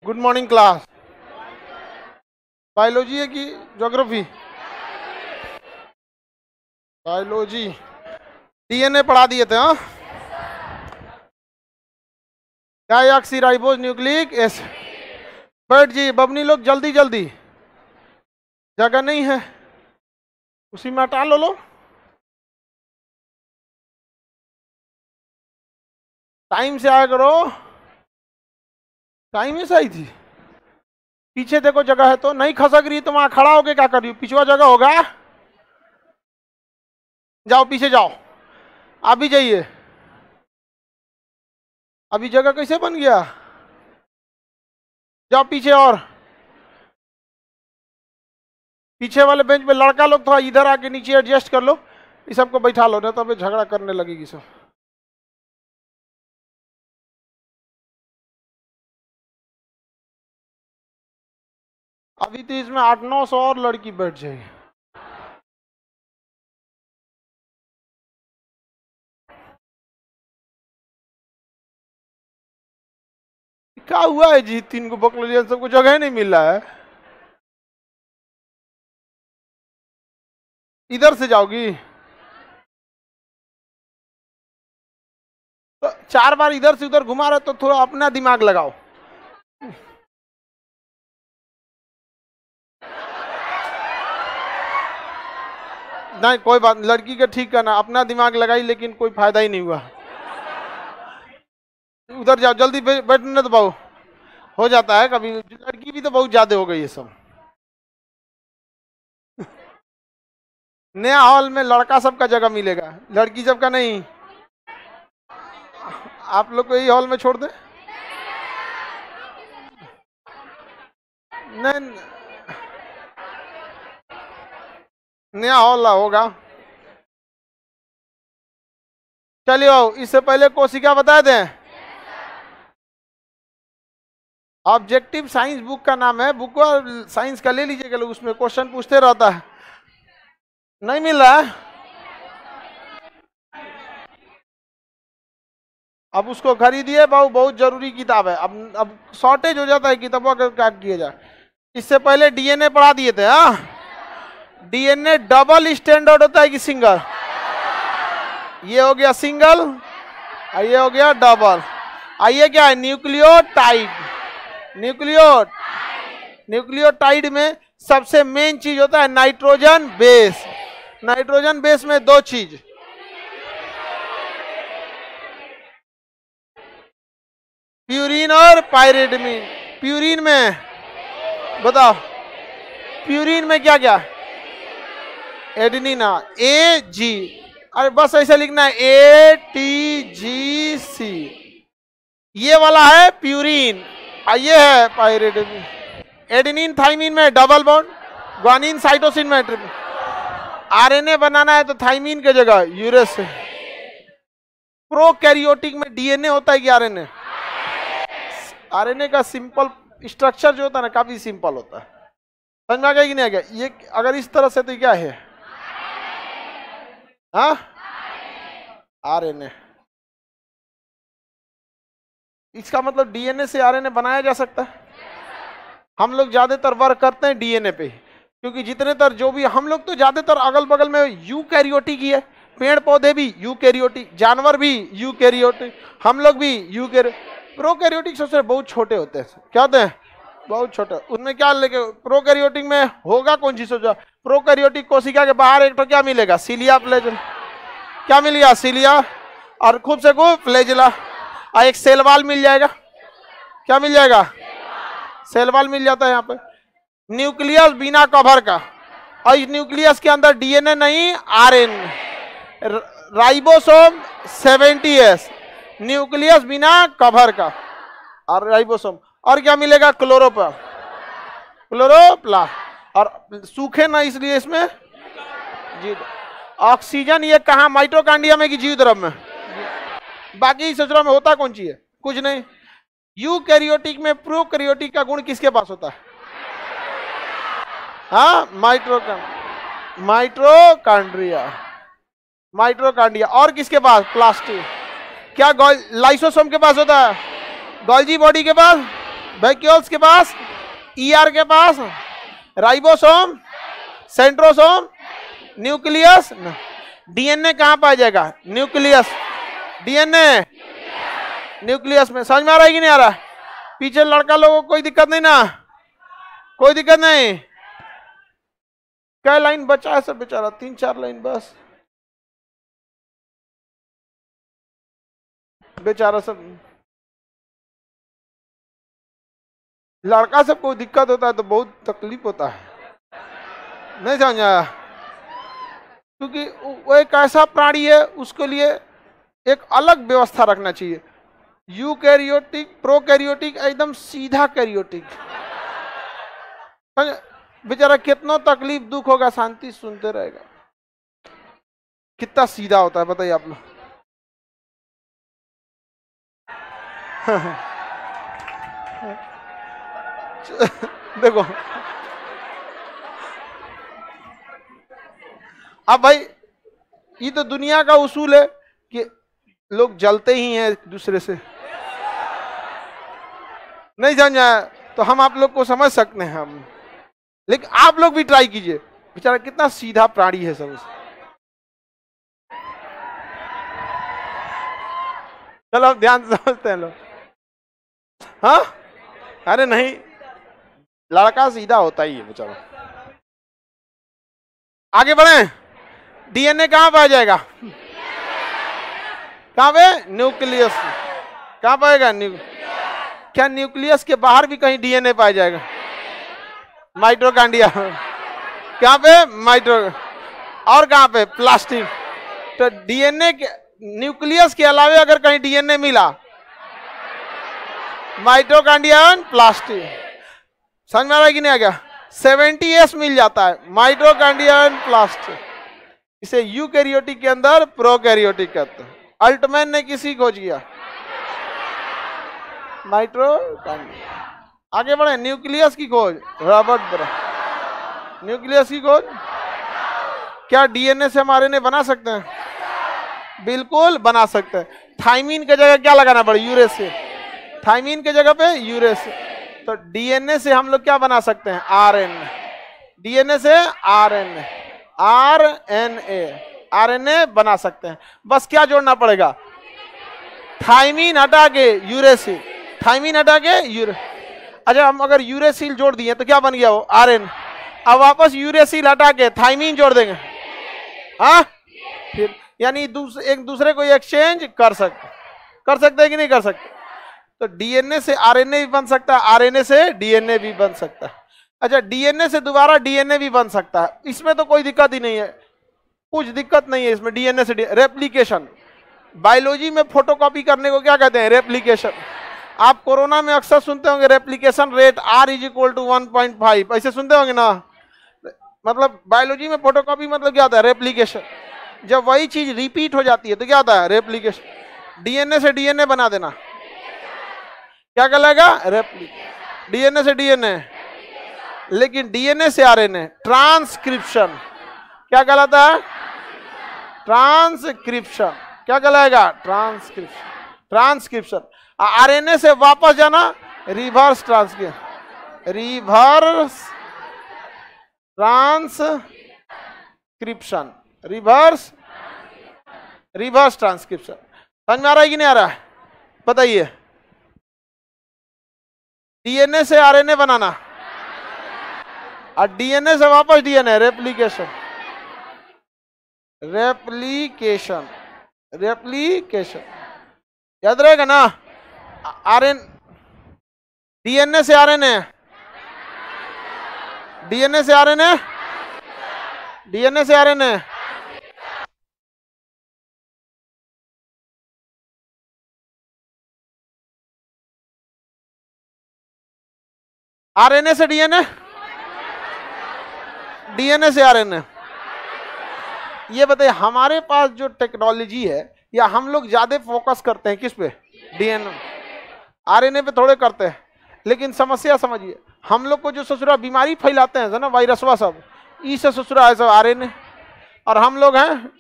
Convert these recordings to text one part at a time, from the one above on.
Good morning class. Biology है कि geography? Biology. DNA पढ़ा दिए थे हाँ। डायऑक्सीराइबोज न्यूक्लिक एसिड। बैठ जी बबनी लोग, जल्दी जल्दी, जगह नहीं है, उसी में हटा लो। टाइम से आया करो, टाइम ही सही थी। पीछे देखो जगह है तो नहीं खसक रही तो वहां खड़ा होके क्या कर रही हो? पिछवा जगह होगा, जाओ पीछे जाओ। अभी जाइए। अभी जगह कैसे बन गया? जाओ पीछे। और पीछे वाले बेंच पे लड़का लोग थोड़ा इधर आके नीचे एडजस्ट कर लो, इस सबको बैठा लो, नहीं तो अभी झगड़ा करने लगेगी सब। अभी तो इसमें 800-900 और लड़की बैठ जाएगी। क्या हुआ है जी? 3 को पकड़ लिया, सबको जगह नहीं मिल रहा है। इधर से जाओगी तो 4 बार इधर से उधर घुमा रहे तो थोड़ा अपना दिमाग लगाओ। नहीं कोई बात, लड़की का ठीक करना, अपना दिमाग लगाई लेकिन कोई फायदा ही नहीं हुआ। उधर जाओ जल्दी, बैठने तो बहु हो जाता है कभी, लड़की भी तो बहुत ज्यादा हो गई है सब। नया हॉल में लड़का सबका जगह मिलेगा, लड़की सबका नहीं। आप लोग को यही हॉल में छोड़ दे? नहीं, नया हॉल होगा। चलिए इससे पहले कोशिका बता दें। ऑब्जेक्टिव साइंस बुक का नाम है, बुक साइंस का ले लीजिएगा, लोग उसमें क्वेश्चन पूछते रहता है। नहीं मिल रहा है? अब उसको खरीदिए, बहुत जरूरी किताब है। अब शॉर्टेज हो जाता है किताबों का, क्या किया जाए। इससे पहले डीएनए पढ़ा दिए थे हाँ। डीएनए डबल स्टैंडर्ड होता है कि सिंगल? ये हो गया सिंगल, ये हो गया डबल। आइए क्या है? न्यूक्लियोटाइड। न्यूक्लियोटाइड में सबसे मेन चीज होता है नाइट्रोजन बेस। नाइट्रोजन बेस में 2 चीज, प्यूरिन और पायरिडमिन। प्यूरिन में बताओ, प्यूरिन में क्या क्या? एडेनिन, AG, अरे बस ऐसे लिखना है ATGC। ये वाला है प्यूरिन, ये है पायरिडमिन। एडेनिन थाइमिन में डबल बॉन्ड, ग्वानिन साइटोसिन में ट्रिपल। आरएनए बनाना है तो थाइमिन की जगह यूरेस। प्रोकैरियोटिक में डीएनए होता है कि आरएनए? आरएनए का सिंपल स्ट्रक्चर जो होता है ना, काफी सिंपल होता है। समझ में आ गया कि नहीं आ गया? ये अगर इस तरह से तो क्या है? हाँ, आरएनए। इसका मतलब डीएनए से आरएनए बनाया जा सकता है। हम लोग ज्यादातर वर्क करते हैं डीएनए पे, क्योंकि जितने तर जो भी हम लोग तो ज्यादातर अगल बगल में यूकैरियोटिक ही है। पेड़ पौधे भी यूकैरियोटिक, जानवर भी यूकैरियोटिक, हम लोग भी यूकैरियोटिक। प्रोकैरियोटिक सबसे बहुत छोटे होते हैं। क्या होते हैं? बहुत छोटे। उनमें क्या लेके प्रोकैरियोटिक में होगा कौन सी सोचा? प्रोकैरियोटिक कोशिका के बाहर एक तो क्या मिलेगा? सीलिया फ्लैजेला। क्या मिल गया? सीलिया और खूब से खूब फ्लैजेला, और एक सेल वॉल मिल जाएगा। क्या मिल जाएगा? सेल वॉल मिल जाता है यहाँ पे। न्यूक्लियस बिना कवर का, और इस न्यूक्लियस के अंदर डीएनए नहीं, आरएनए। राइबोसोम 70S, न्यूक्लियस बिना कवर का और राइबोसोम। और क्या मिलेगा? क्लोरोप्लास्ट। और सूखे ना इसलिए इसमें जी। ऑक्सीजन ये कहा? माइटोकांड्रिया में कि जीव द्रव में? बाकी सचरा में होता कौन सी है? कुछ नहीं। यूकैरियोटिक में प्रोकैरियोटिक का गुण किसके पास होता है? हाँ, माइटोकांड्रिया। और किसके पास? प्लास्टिक। क्या लाइसोसोम के पास होता है? गोल्जी बॉडी के पास वैक्यूल्स के पास, ईआर के पास राइबोसोम, सेंट्रोसोम, न्यूक्लियस। डीएनए कहां पाया जाएगा? न्यूक्लियस। डीएनए न्यूक्लियस में। समझ में आ रहा है कि नहीं आ रहा? पीछे लड़का लोगों को कोई दिक्कत नहीं ना? कोई दिक्कत नहीं। क्या लाइन बचा है सब बेचारा? 3-4 लाइन बस। बेचारा सब लड़का सबको दिक्कत होता है तो बहुत तकलीफ होता है, नहीं समझा? क्योंकि वो एक ऐसा प्राणी है, उसके लिए एक अलग व्यवस्था रखना चाहिए। यूकैरियोटिक, प्रोकैरियोटिक, एकदम सीधा कैरियोटिक। बेचारा कितना तकलीफ दुख होगा, शांति सुनते रहेगा। कितना सीधा होता है बताइए आप लोग। देखो अब भाई, ये तो दुनिया का उसूल है कि लोग जलते ही हैं एक दूसरे से, नहीं समझा? तो हम आप लोग को समझ सकते हैं हम, लेकिन आप लोग भी ट्राई कीजिए। बेचारा कितना सीधा प्राणी है सब। चलो अब ध्यान से समझते हैं लोग। हाँ, अरे नहीं, लड़का सीधा होता ही है बेचारा। आगे बढ़े। डीएनए कहां पाया जाएगा? कहां पे? न्यूक्लियस। कहां पाएगा? क्या न्यूक्लियस के बाहर भी कहीं डीएनए पाया जाएगा? माइटोकॉन्ड्रिया। कहां पे? माइटो। और कहां पे? प्लास्टिक। तो डीएनए के न्यूक्लियस के अलावा अगर कहीं डीएनए मिला, माइटोकॉन्ड्रिया, प्लास्टिक। समझ में आ रहा है कि नहीं आ गया? 70s मिल जाता है माइटोकॉन्ड्रिया, प्लास्टिक। इसे यूकैरियोटिक के अंदर प्रोकैरियोटिक कहते हैं। अल्टमैन ने किसी खोज किया? माइटोकॉन्ड्रिया। आगे बढ़े। न्यूक्लियस की खोज रॉबर्ट ब्राउन। न्यूक्लियस की खोज। क्या डीएनए से हम आरएनए बना सकते हैं? बिल्कुल बना सकते हैं। थाइमीन की जगह क्या लगाना पड़े? यूरेस से। थाइमीन की जगह पे यूरेस से। तो डीएनए से हम लोग क्या बना सकते हैं? आरएनए। डीएनए से आरएनए, आरएनए बना सकते हैं। बस क्या जोड़ना पड़ेगा? थाइमीन हटा के यूरेसिल। थाइमीन हटा के अच्छा, हम अगर यूरेसिल जोड़ दिए तो क्या बन गया? वो आरएनए। अब वापस यूरेसिल हटा के थाइमीन जोड़ देंगे, हाँ? फिर यानी एक दूसरे को एक्सचेंज कर सकते हैं कि नहीं कर सकते? तो डीएनए से आरएनए भी बन सकता है, आरएनए से डीएनए भी बन सकता है। अच्छा, डीएनए से दोबारा डीएनए भी बन सकता है। इसमें तो कोई दिक्कत ही नहीं है, कुछ दिक्कत नहीं है इसमें। डीएनए से रेप्लिकेशन, बायोलॉजी में फोटोकॉपी करने को क्या कहते हैं? रेप्लिकेशन। आप कोरोना में अक्सर सुनते होंगे रेप्लिकेशन रेट R = 1.5, ऐसे सुनते होंगे ना? मतलब बायोलॉजी में फोटोकॉपी मतलब क्या होता है? रेप्लिकेशन। जब वही चीज रिपीट हो जाती है तो क्या होता है? रेप्लिकेशन। डीएनए से डीएनए बना देना क्या कहलाएगा? रेप्लिकेशन। डीएनए से डीएनए। लेकिन डीएनए से आरएनए ट्रांसक्रिप्शन क्या कहलाता है? ट्रांसक्रिप्शन। क्या कहलाएगा? ट्रांसक्रिप्शन। आरएनए से वापस जाना रिवर्स ट्रांसक्रिप्शन। Reverse transcription. समझ में आ रहा है कि नहीं आ रहा है? बताइए। डीएनए से आरएनए बनाना और डीएनए से वापस डीएनए, रेप्लिकेशन। याद रहेगा ना? डीएनए से आरएनए, डीएनए से आरएनए, डीएनए से आरएनए। आरएनए से डीएनए, डीएनए से आरएनए। ये बताइए, हमारे पास जो टेक्नोलॉजी है, या हम लोग ज्यादा फोकस करते हैं किस पे? डीएनए। आरएनए पे थोड़े करते हैं। लेकिन समस्या समझिए, हम लोग को जो ससुरा बीमारी फैलाते हैं ना, वायरसवा सब, इससे ससुरा है सब आरएनए, और हम लोग हैं।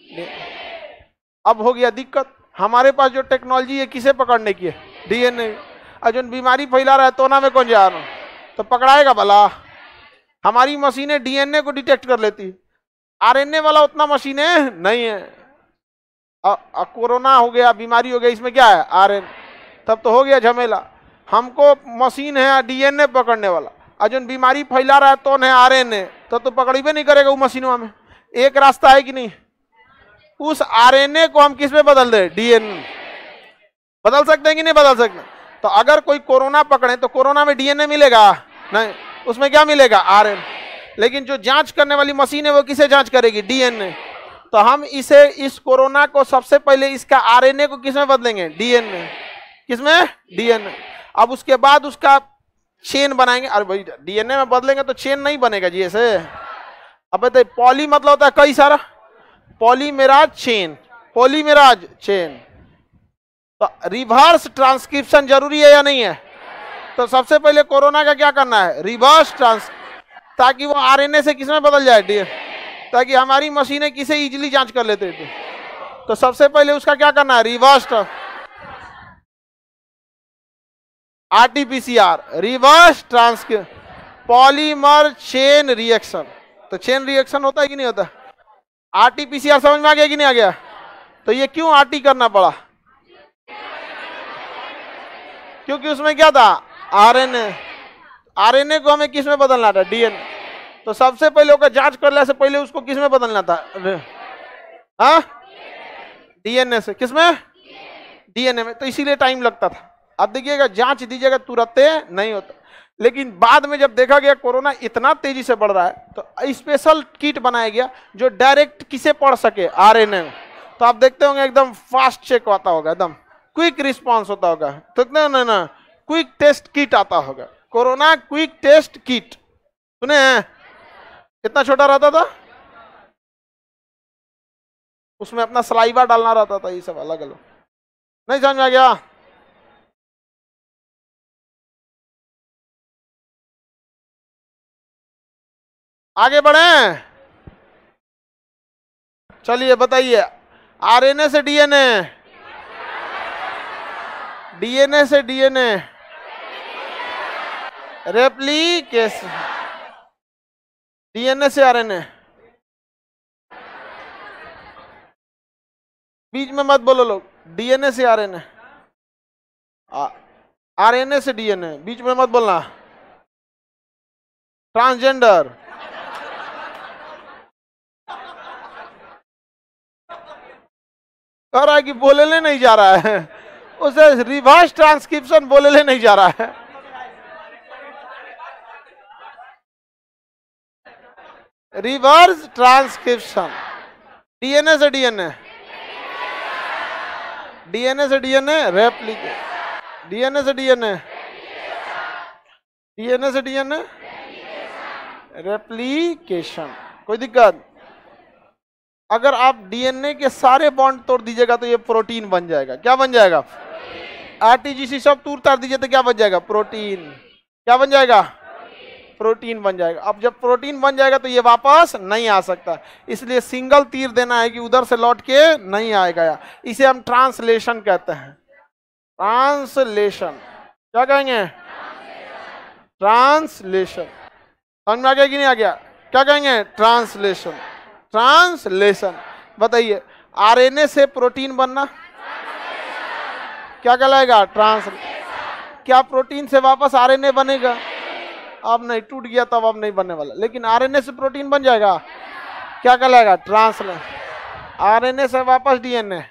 अब हो गया दिक्कत। हमारे पास जो टेक्नोलॉजी है किसे पकड़ने की है? डीएनए। और जो बीमारी फैला रहा है तो ना में कौन जा रहा, तो पकड़ाएगा भला। हमारी मशीनें डीएनए को डिटेक्ट कर लेती, आरएनए वाला उतना मशीनें नहीं है। कोरोना हो गया, बीमारी हो गया, इसमें क्या है आरएनए, तब तो हो गया झमेला। हमको मशीन है डीएनए पकड़ने वाला, और जो बीमारी फैला रहा है तो है आरएनए, तो पकड़ीबे नहीं करेगा वो मशीनों में। एक रास्ता है कि नहीं, उस आरएनए को हम किस में बदल दे, डीएनए। बदल सकते हैं कि नहीं बदल सकते? तो अगर कोई कोरोना पकड़े तो कोरोना में डीएनए मिलेगा नहीं, उसमें क्या मिलेगा, आरएनए। लेकिन जो जांच करने वाली मशीन है वो किसे जांच करेगी, डीएनए। तो हम इसे, इस कोरोना को सबसे पहले इसका आरएनए को किसमें बदलेंगे, डीएनए। किसमें, डीएनए। अब उसके बाद उसका चेन बनाएंगे। अरे भाई डीएनए में बदलेंगे तो चेन नहीं बनेगा जी ऐसे। अब तो पॉली मतलब होता है कई सारा, पॉलीमेराज चेन, पॉलीमेराज चेन। तो रिवर्स ट्रांसक्रिप्शन जरूरी है या नहीं है? तो सबसे पहले कोरोना का क्या करना है, रिवर्स ट्रांस, ताकि वो आरएनए से किसमें बदल जाए, डीएनए, ताकि हमारी मशीनें किसे इजीली जांच कर लेते थे। तो सबसे पहले उसका क्या करना है, reverse, RTPCR, reverse transcription polymer chain reaction. तो चेन रिएक्शन होता है कि नहीं होता? आरटीपीसीआर समझ में आ गया कि नहीं आ गया? तो ये क्यों आरटी करना पड़ा, क्योंकि उसमें क्या था, आरएनए। आरएनए को हमें किस में बदलना था, डीएनए। तो सबसे पहले उसका जांच करने से पहले उसको किस में बदलना था, हाँ, डीएनए से। किस में, डीएनए में। तो इसीलिए टाइम लगता था। अब देखिएगा जांच दीजिएगा तुरंत नहीं होता, लेकिन बाद में जब देखा गया कोरोना इतना तेजी से बढ़ रहा है तो स्पेशल किट बनाया गया जो डायरेक्ट किसे पढ़ सके, आरएनए में। तो आप देखते होंगे एकदम फास्ट चेक आता होगा, एकदम क्विक रिस्पांस होता होगा। तो ना क्विक टेस्ट किट आता होगा, कोरोना क्विक टेस्ट किट, सुने हैं? कितना छोटा रहता था, उसमें अपना सलाइवा डालना रहता था, ये सब अलग अलग। नहीं समझ में आ गया? आगे बढ़े, चलिए बताइए। आरएनए से डीएनए, डीएनए से डीएनए, रेप्लिकेशन, डीएनए से आरएनए। बीच में मत बोलो लोग, डीएनए से आरएनए, आरएनए से डीएनए, बीच में मत बोलना। ट्रांसजेंडर, कह रहा है कि बोले ले नहीं जा रहा है, उसे रिवर्स ट्रांसक्रिप्शन बोले ले नहीं जा रहा है। रिवर्स ट्रांसक्रिप्शन, डीएनए से डीएनए, डीएनए से डीएनए, रेप्लिकेशन, डीएनए से डीएनए, डीएनए से डीएनए, रेप्लिकेशन। कोई दिक्कत? अगर आप डीएनए के सारे बॉन्ड तोड़ दीजिएगा तो ये प्रोटीन बन जाएगा। क्या बन जाएगा? आरटीजीसी सब तोड़ तार दीजिए तो क्या बन जाएगा? प्रोटीन। क्या बन जाएगा? प्रोटीन बन जाएगा। अब जब प्रोटीन बन जाएगा तो ये वापस नहीं आ सकता, इसलिए सिंगल तीर देना है कि उधर से लौट के नहीं आएगा। इसे हम ट्रांसलेशन कहते हैं। ट्रांसलेशन, क्या कहेंगे? ट्रांसलेशन। समझ में आ गया कि नहीं आ गया? क्या कहेंगे? ट्रांसलेशन। ट्रांसलेशन। बताइए, आरएनए से प्रोटीन बनना क्या कहलाएगा? ट्रांसलेशन। क्या प्रोटीन से वापस आरएनए बनेगा? अब नहीं, टूट गया तब अब नहीं बनने वाला, लेकिन आरएनए से प्रोटीन बन जाएगा। क्या कहलाएगा? ट्रांसलेशन। आरएनए से वापस डीएनए,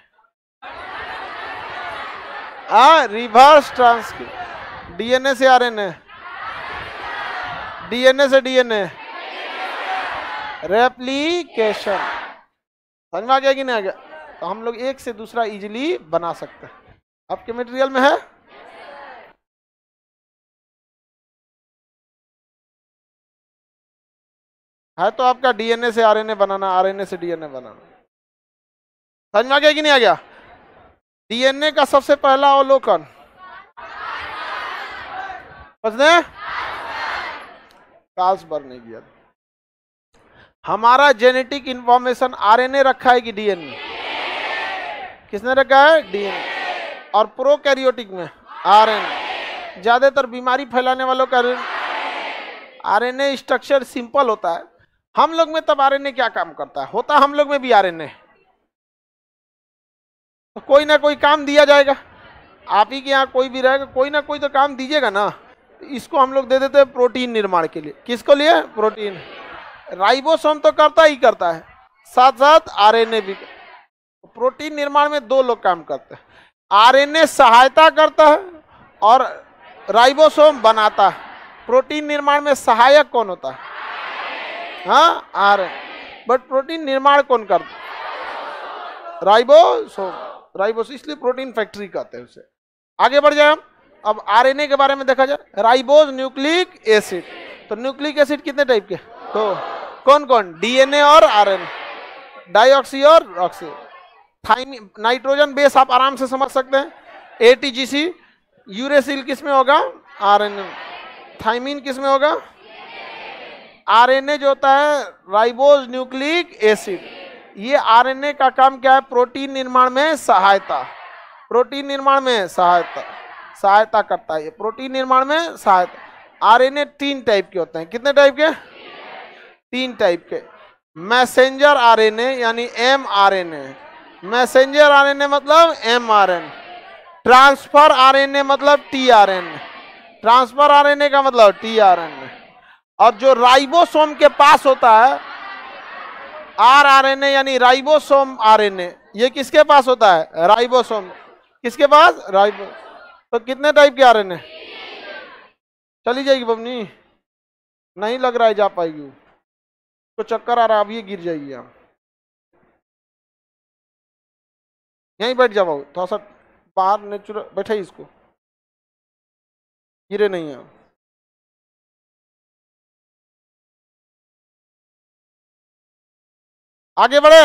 रिवर्स ट्रांसक्रिप्शन। डीएनए से आरएनए, डीएनए से डीएनए, रेप्लिकेशन। समझ में आ गया कि नहीं आ गया? तो हम लोग एक से दूसरा इजीली बना सकते हैं। आपके मटेरियल में है तो आपका डीएनए से आरएनए बनाना, आरएनए से डीएनए बनाना। समझ में आ गया कि नहीं आ गया? डीएनए का सबसे पहला अवलोकन कार्लसबर्ग ने किया। हमारा जेनेटिक इंफॉर्मेशन आरएनए रखा है कि डीएनए? किसने रखा है? डीएनए। और प्रोकैरियोटिक में आरएनए। ज्यादातर बीमारी फैलाने वालों का आरएनए स्ट्रक्चर सिंपल होता है। हम लोग में तब आरएनए क्या काम करता है? होता हम लोग में भी आरएनए, तो कोई ना कोई काम दिया जाएगा। आप ही के यहाँ कोई भी रहेगा, कोई ना कोई तो काम दीजिएगा ना। इसको हम लोग दे देते हैं प्रोटीन निर्माण के लिए। किसको लिए? प्रोटीन। राइबोसोम तो करता ही करता है, साथ साथ आरएनए भी। प्रोटीन निर्माण में दो लोग काम करते हैं, आरएनए सहायता करता है और राइबोसोम बनाता है। प्रोटीन निर्माण में सहायक कौन होता है? हाँ, आरएनए। बट प्रोटीन निर्माण कौन करता है? राइबोसोम। राइबोसोम, इसलिए प्रोटीन फैक्ट्री कहते हैं उसे। आगे बढ़ जाए हम। अब आरएनए के बारे में देखा जाए। Ribose nucleic acid. तो न्यूक्लिक एसिड कितने टाइप के? तो कौन कौन? डीएनए और आरएनए, डाइऑक्सी और ऑक्सी। थाइमिन, नाइट्रोजन बेस आप आराम से समझ सकते हैं, एटीजीसी। यूरेसिल किस में होगा? आरएनए। थाइमिन किस में होगा? आरएनए जो होता है राइबोज न्यूक्लिक एसिड, ये आरएनए का काम क्या है? प्रोटीन निर्माण में सहायता। प्रोटीन निर्माण में सहायता करता है। ये प्रोटीन निर्माण में सहायता। आरएनए 3 टाइप के होते हैं। कितने टाइप के? 3 टाइप के। मैसेंजर आरएनए यानी एमआरएनए। मैसेंजर आरएनए मतलब एमआरएनए। ट्रांसफर आरएनए मतलब टीआरएनए। ट्रांसफर आरएनए का मतलब टीआरएनए। और जो राइबोसोम के पास होता है आरआरएनए यानी राइबोसोम आरएनए, ये किसके पास होता है? राइबोसोम। किसके पास? राइबो। तो कितने टाइप के आरएनए? चली जाएगी बबनी, नहीं लग रहा है जा पाएगी, तो चक्कर आ रहा है, अब ये गिर जाएगी। आप यहीं बैठ जाओ, थोड़ा सा बाहर नेचुरल बैठे, इसको गिरे नहीं है। आगे बढ़े।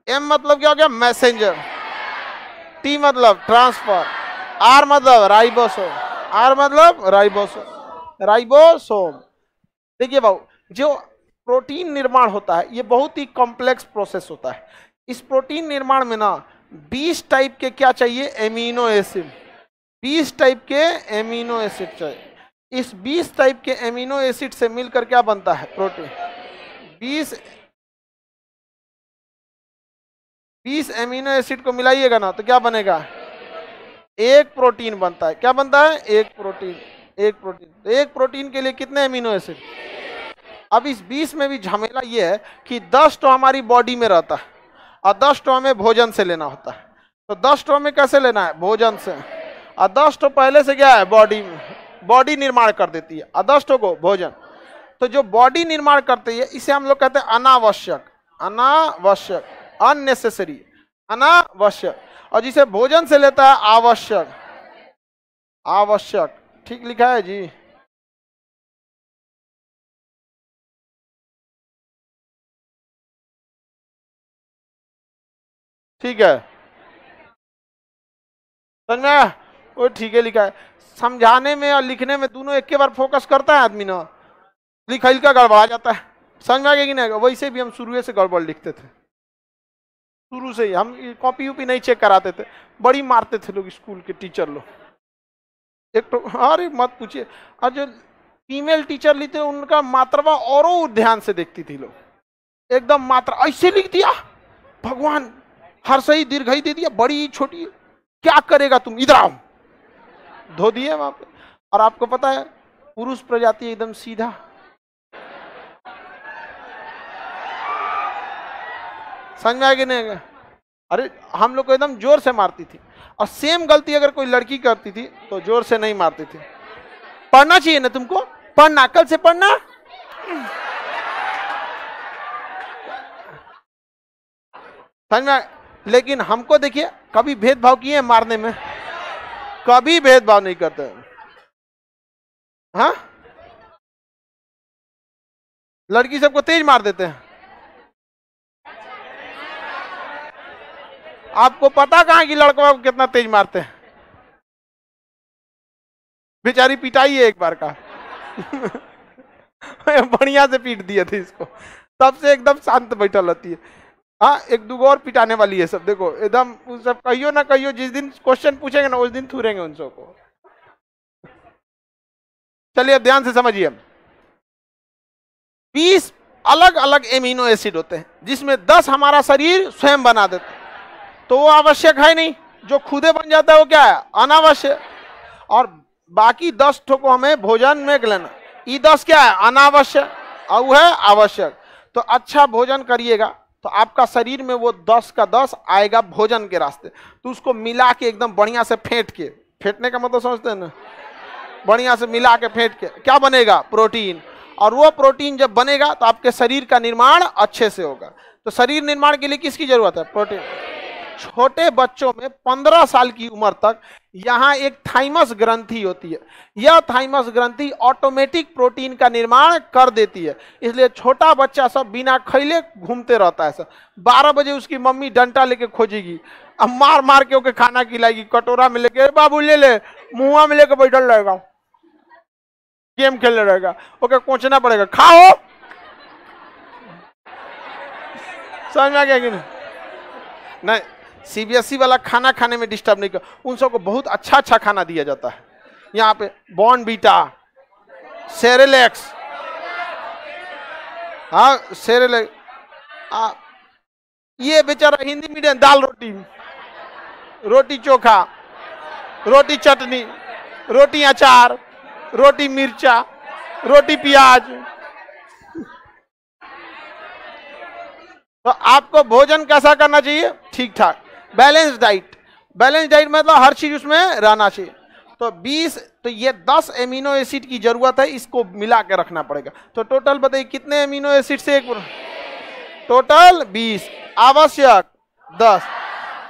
एम मतलब क्या हो गया? मैसेंजर। टी मतलब ट्रांसफर। आर मतलब राइबोसोम। आर मतलब राइबोसोम। देखिए भाऊ, जो प्रोटीन निर्माण होता है ये बहुत ही कॉम्प्लेक्स प्रोसेस होता है। इस प्रोटीन निर्माण में ना 20 टाइप के क्या चाहिए? Amino acid. 20 टाइप के एमिनो एसिड चाहिए। इस 20 टाइप के एमिनो एसिड से मिलकर क्या बनता है? प्रोटीन। 20 एमिनो एसिड को मिलाइएगा ना तो क्या बनेगा? एक प्रोटीन बनता है। क्या बनता है? एक प्रोटीन। तो एक प्रोटीन के लिए कितने एमिनो एसिड? अब इस 20 में भी झमेला ये है कि 10 तो हमारी बॉडी में रहता है और 10 तो हमें भोजन से लेना होता है। तो 10 तो हमें कैसे लेना है? भोजन से। और 10 तो पहले से क्या है? बॉडी में, बॉडी निर्माण कर देती है। और 10 तो को भोजन। तो जो बॉडी निर्माण करती है इसे हम लोग कहते हैं अनावश्यक, अननेसेसरी, अनावश्यक। और जिसे भोजन से लेता है आवश्यक। ठीक लिखा है जी? ठीक है, समझ में? वो ठीक है लिखा है। समझाने में और लिखने में दोनों एक के बार फोकस करता है आदमी ना, लिखा का गड़बड़ा जाता है। समझ में आ गया कि नहीं? वैसे भी हम शुरू से गड़बड़ लिखते थे, शुरू से ही हम कॉपी वॉपी नहीं चेक कराते थे। बड़ी मारते थे लोग, स्कूल के टीचर लोग। एक तो अरे मत पूछिए। और जो फीमेल टीचर ली थे उनका मात्रा और ध्यान से देखती थी लोग, एकदम मात्रा ऐसे लिख दिया, भगवान हर सही दीर्घई दे दिया, बड़ी छोटी, क्या करेगा तुम, इधर आओ, धो दिए वहां पे। और आपको पता है पुरुष प्रजाति एकदम सीधा, समझ में आ गया नहीं? अरे हम लोग को एकदम जोर से मारती थी। और सेम गलती अगर कोई लड़की करती थी तो जोर से नहीं मारती थी। पढ़ना चाहिए ना तुमको, पढ़ना, कल से पढ़ना। समझ में? लेकिन हमको देखिए, कभी भेदभाव किए मारने में? कभी भेदभाव नहीं करते। हाँ, लड़की सबको तेज मार देते हैं। आपको पता कहाँ कि लड़कों को कितना तेज मारते हैं? बेचारी पिटाई है एक बार का बढ़िया से पीट दिए थे इसको, तब से एकदम शांत बैठा रहती है। हाँ, एक दो और पिटाने वाली है सब, देखो एकदम सब कहियो ना कहियो, जिस दिन क्वेश्चन पूछेंगे ना उस दिन थूरेंगे उन सबको। चलिए ध्यान से समझिए, 20 अलग अलग एमिनो एसिड होते हैं जिसमें 10 हमारा शरीर स्वयं बना देता है, तो वो आवश्यक है नहीं। जो खुदे बन जाता है वो क्या है, अनावश्यक। और बाकी 10 ठो को हमें भोजन में लेना, ये 10 क्या है, अनावश्यक, और वो है आवश्यक। तो अच्छा भोजन करिएगा तो आपका शरीर में वो 10 का 10 आएगा भोजन के रास्ते। तो उसको मिला के एकदम बढ़िया से फेंट के, फेंटने का मतलब समझते हैं ना, बढ़िया से मिला के फेंट के क्या बनेगा, प्रोटीन। और वो प्रोटीन जब बनेगा तो आपके शरीर का निर्माण अच्छे से होगा। तो शरीर निर्माण के लिए किसकी जरूरत है, प्रोटीन। छोटे बच्चों में 15 साल की उम्र तक यहाँ एक थाइमस ग्रंथि होती है। यह थाइमस ग्रंथि ऑटोमेटिक प्रोटीन का निर्माण कर देती है। इसलिए छोटा बच्चा सब बिना खैले घूमते रहता है। सब 12 बजे उसकी मम्मी डंटा लेके खोजेगी, अब मार मार के ओके खाना खिलाएगी, कटोरा में लेके, बाबू ले ले, मुंह में लेके बैठल रहेगा, गेम खेलने रहेगा, ओके कोचना पड़ेगा, खाओ। समझ में आ गया कि नहीं? सीबीएसई वाला खाना खाने में डिस्टर्ब नहीं कर, उन सबको बहुत अच्छा अच्छा खाना दिया जाता है। यहाँ पे बॉर्नवीटा, सेरेलेक्स, हाँ सेरेलेक्स, ये बेचारा हिंदी मीडियम दाल रोटी, रोटी चोखा, रोटी चटनी, रोटी अचार, रोटी मिर्चा, रोटी प्याज। तो आपको भोजन कैसा करना चाहिए, ठीक ठाक, बैलेंस डाइट। बैलेंस डाइट मतलब हर चीज उसमें रहना चाहिए। तो 20, तो ये 10 एमिनो एसिड की जरूरत है, इसको मिला के रखना पड़ेगा। तो टोटल बताइए कितने एमिनो एसिड से एक, टोटल 20, आवश्यक 10।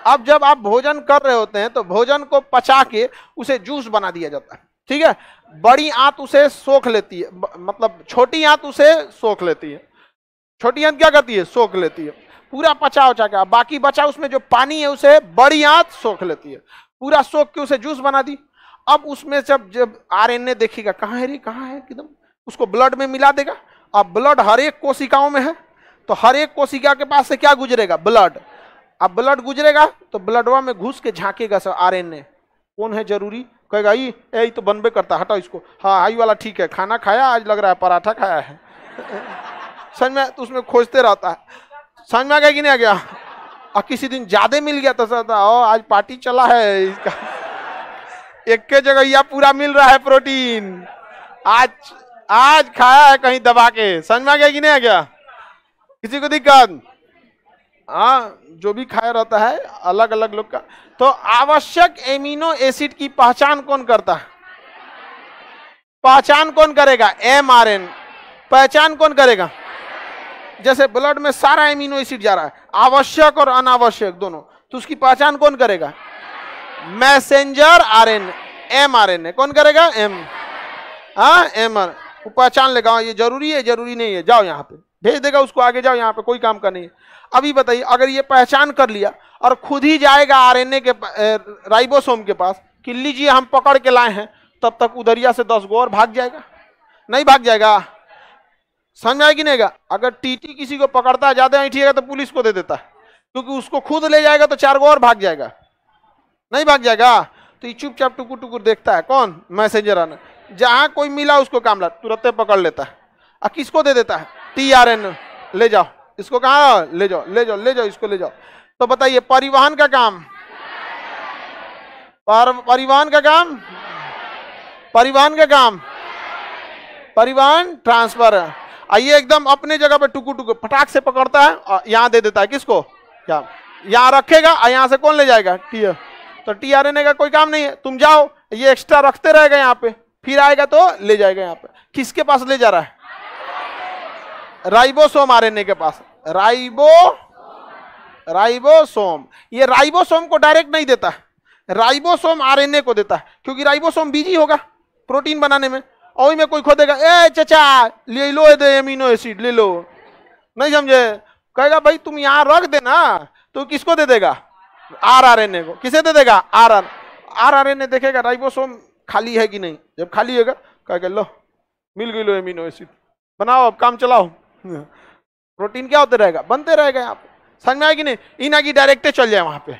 अब जब आप भोजन कर रहे होते हैं तो भोजन को पचा के उसे जूस बना दिया जाता है, ठीक है। बड़ी आंत उसे सोख लेती है, मतलब छोटी आंत उसे सोख लेती है। छोटी आंत क्या करती है, सोख लेती है, पूरा पचा उचा के। बाकी बचा उसमें जो पानी है उसे बड़ी आंत सोख लेती है, पूरा सोख के उसे जूस बना दी। अब उसमें जब आरएनए देखेगा कहाँ है रे, कहाँ है, एकदम उसको ब्लड में मिला देगा। अब ब्लड हर एक कोशिकाओं में है, तो हर एक कोशिका के पास से क्या गुजरेगा, ब्लड। अब ब्लड गुजरेगा तो ब्लडवा में घुस के झांकेगा सब आरएनए, कौन है जरूरी, कहेगा ये तो बनबे करता, हटाओ इसको, हाँ आई वाला ठीक है, खाना खाया आज, लग रहा है पराठा खाया है। समझ में, तो उसमें खोजते रहता है। समझ में आ गया कि नहीं आ गया? और किसी दिन ज्यादा मिल गया तो कहता आज पार्टी चला है इसका, एक के जगह यह पूरा मिल रहा है प्रोटीन, आज खाया है कहीं दबा के। समझ में आ गया कि नहीं आ गया? किसी को दिक्कत? हाँ, जो भी खाया रहता है अलग अलग लोग का। तो आवश्यक एमिनो एसिड की पहचान कौन करता है, पहचान कौन करेगा, एमआरएन। पहचान कौन करेगा, जैसे ब्लड में सारा एमिनो एसिड जा रहा है, आवश्यक और अनावश्यक दोनों, तो उसकी पहचान कौन करेगा, मैसेंजर आरएनए, एमआरएनए। कौन करेगा, एमआर। वो पहचान लेगा ये जरूरी है, जरूरी नहीं है, जाओ यहाँ पे, भेज देगा उसको, आगे जाओ, यहाँ पे कोई काम का नहीं है। अभी बताइए अगर ये पहचान कर लिया और खुद ही जाएगा आरएनए के राइबोसोम के पास कि लीजिए हम पकड़ के लाए हैं, तब तक उधरिया से 10 गो और भाग जाएगा, नहीं भाग जाएगा? समझ में आएगी नहीं? अगर टीटी किसी को पकड़ता है ज्यादा ऐठिएगा तो पुलिस को दे देता है, क्योंकि उसको खुद ले जाएगा तो 4 गो और भाग जाएगा, नहीं भाग जाएगा? तो ये चुपचाप टुकुर टुकुर देखता है, कौन, मैसेंजर आना। जहां कोई मिला उसको काम ला तुरंत पकड़ लेता है और किसको दे देता है, टीआरएन, ले जाओ इसको, कहा ले जाओ, ले जाओ, ले जाओ इसको, ले जाओ। तो बताइए परिवहन का काम, परिवहन का काम, परिवहन का काम, परिवहन ट्रांसफर। आइए एकदम अपने जगह पे टुकु टुकु फटाक से पकड़ता है और यहाँ दे देता है, किसको, क्या, यहाँ रखेगा और यहाँ से कौन ले जाएगा, टी। तो टीआरएनए का कोई काम नहीं है, तुम जाओ, ये एक्स्ट्रा रखते रहेगा यहाँ पे, फिर आएगा तो ले जाएगा यहाँ पे। किसके पास ले जा रहा है, राइबोसोम आरएनए के पास, राइबोसोम। ये राइबोसोम को डायरेक्ट नहीं देता, राइबोसोम आरएनए को देता है, क्योंकि राइबोसोम बिजी होगा प्रोटीन बनाने में, और में कोई खोदेगा, ए चाचा ले लो ये एमिनो एसिड ले लो, नहीं समझे? कहेगा भाई तुम यहाँ रख देना, तो किसको दे देगा, आरएनए को। किसे दे देगा, आरएनए देखेगा राइबोसोम खाली है कि नहीं, जब खाली होगा कहेगा लो मिल गई, लो एमिनो एसिड बनाओ, अब काम चलाओ। प्रोटीन क्या होते रहेगा, बनते रहेगा यहाँ पे। समझ में आएगी नहीं, इना की डायरेक्टे चल जाए वहां पे,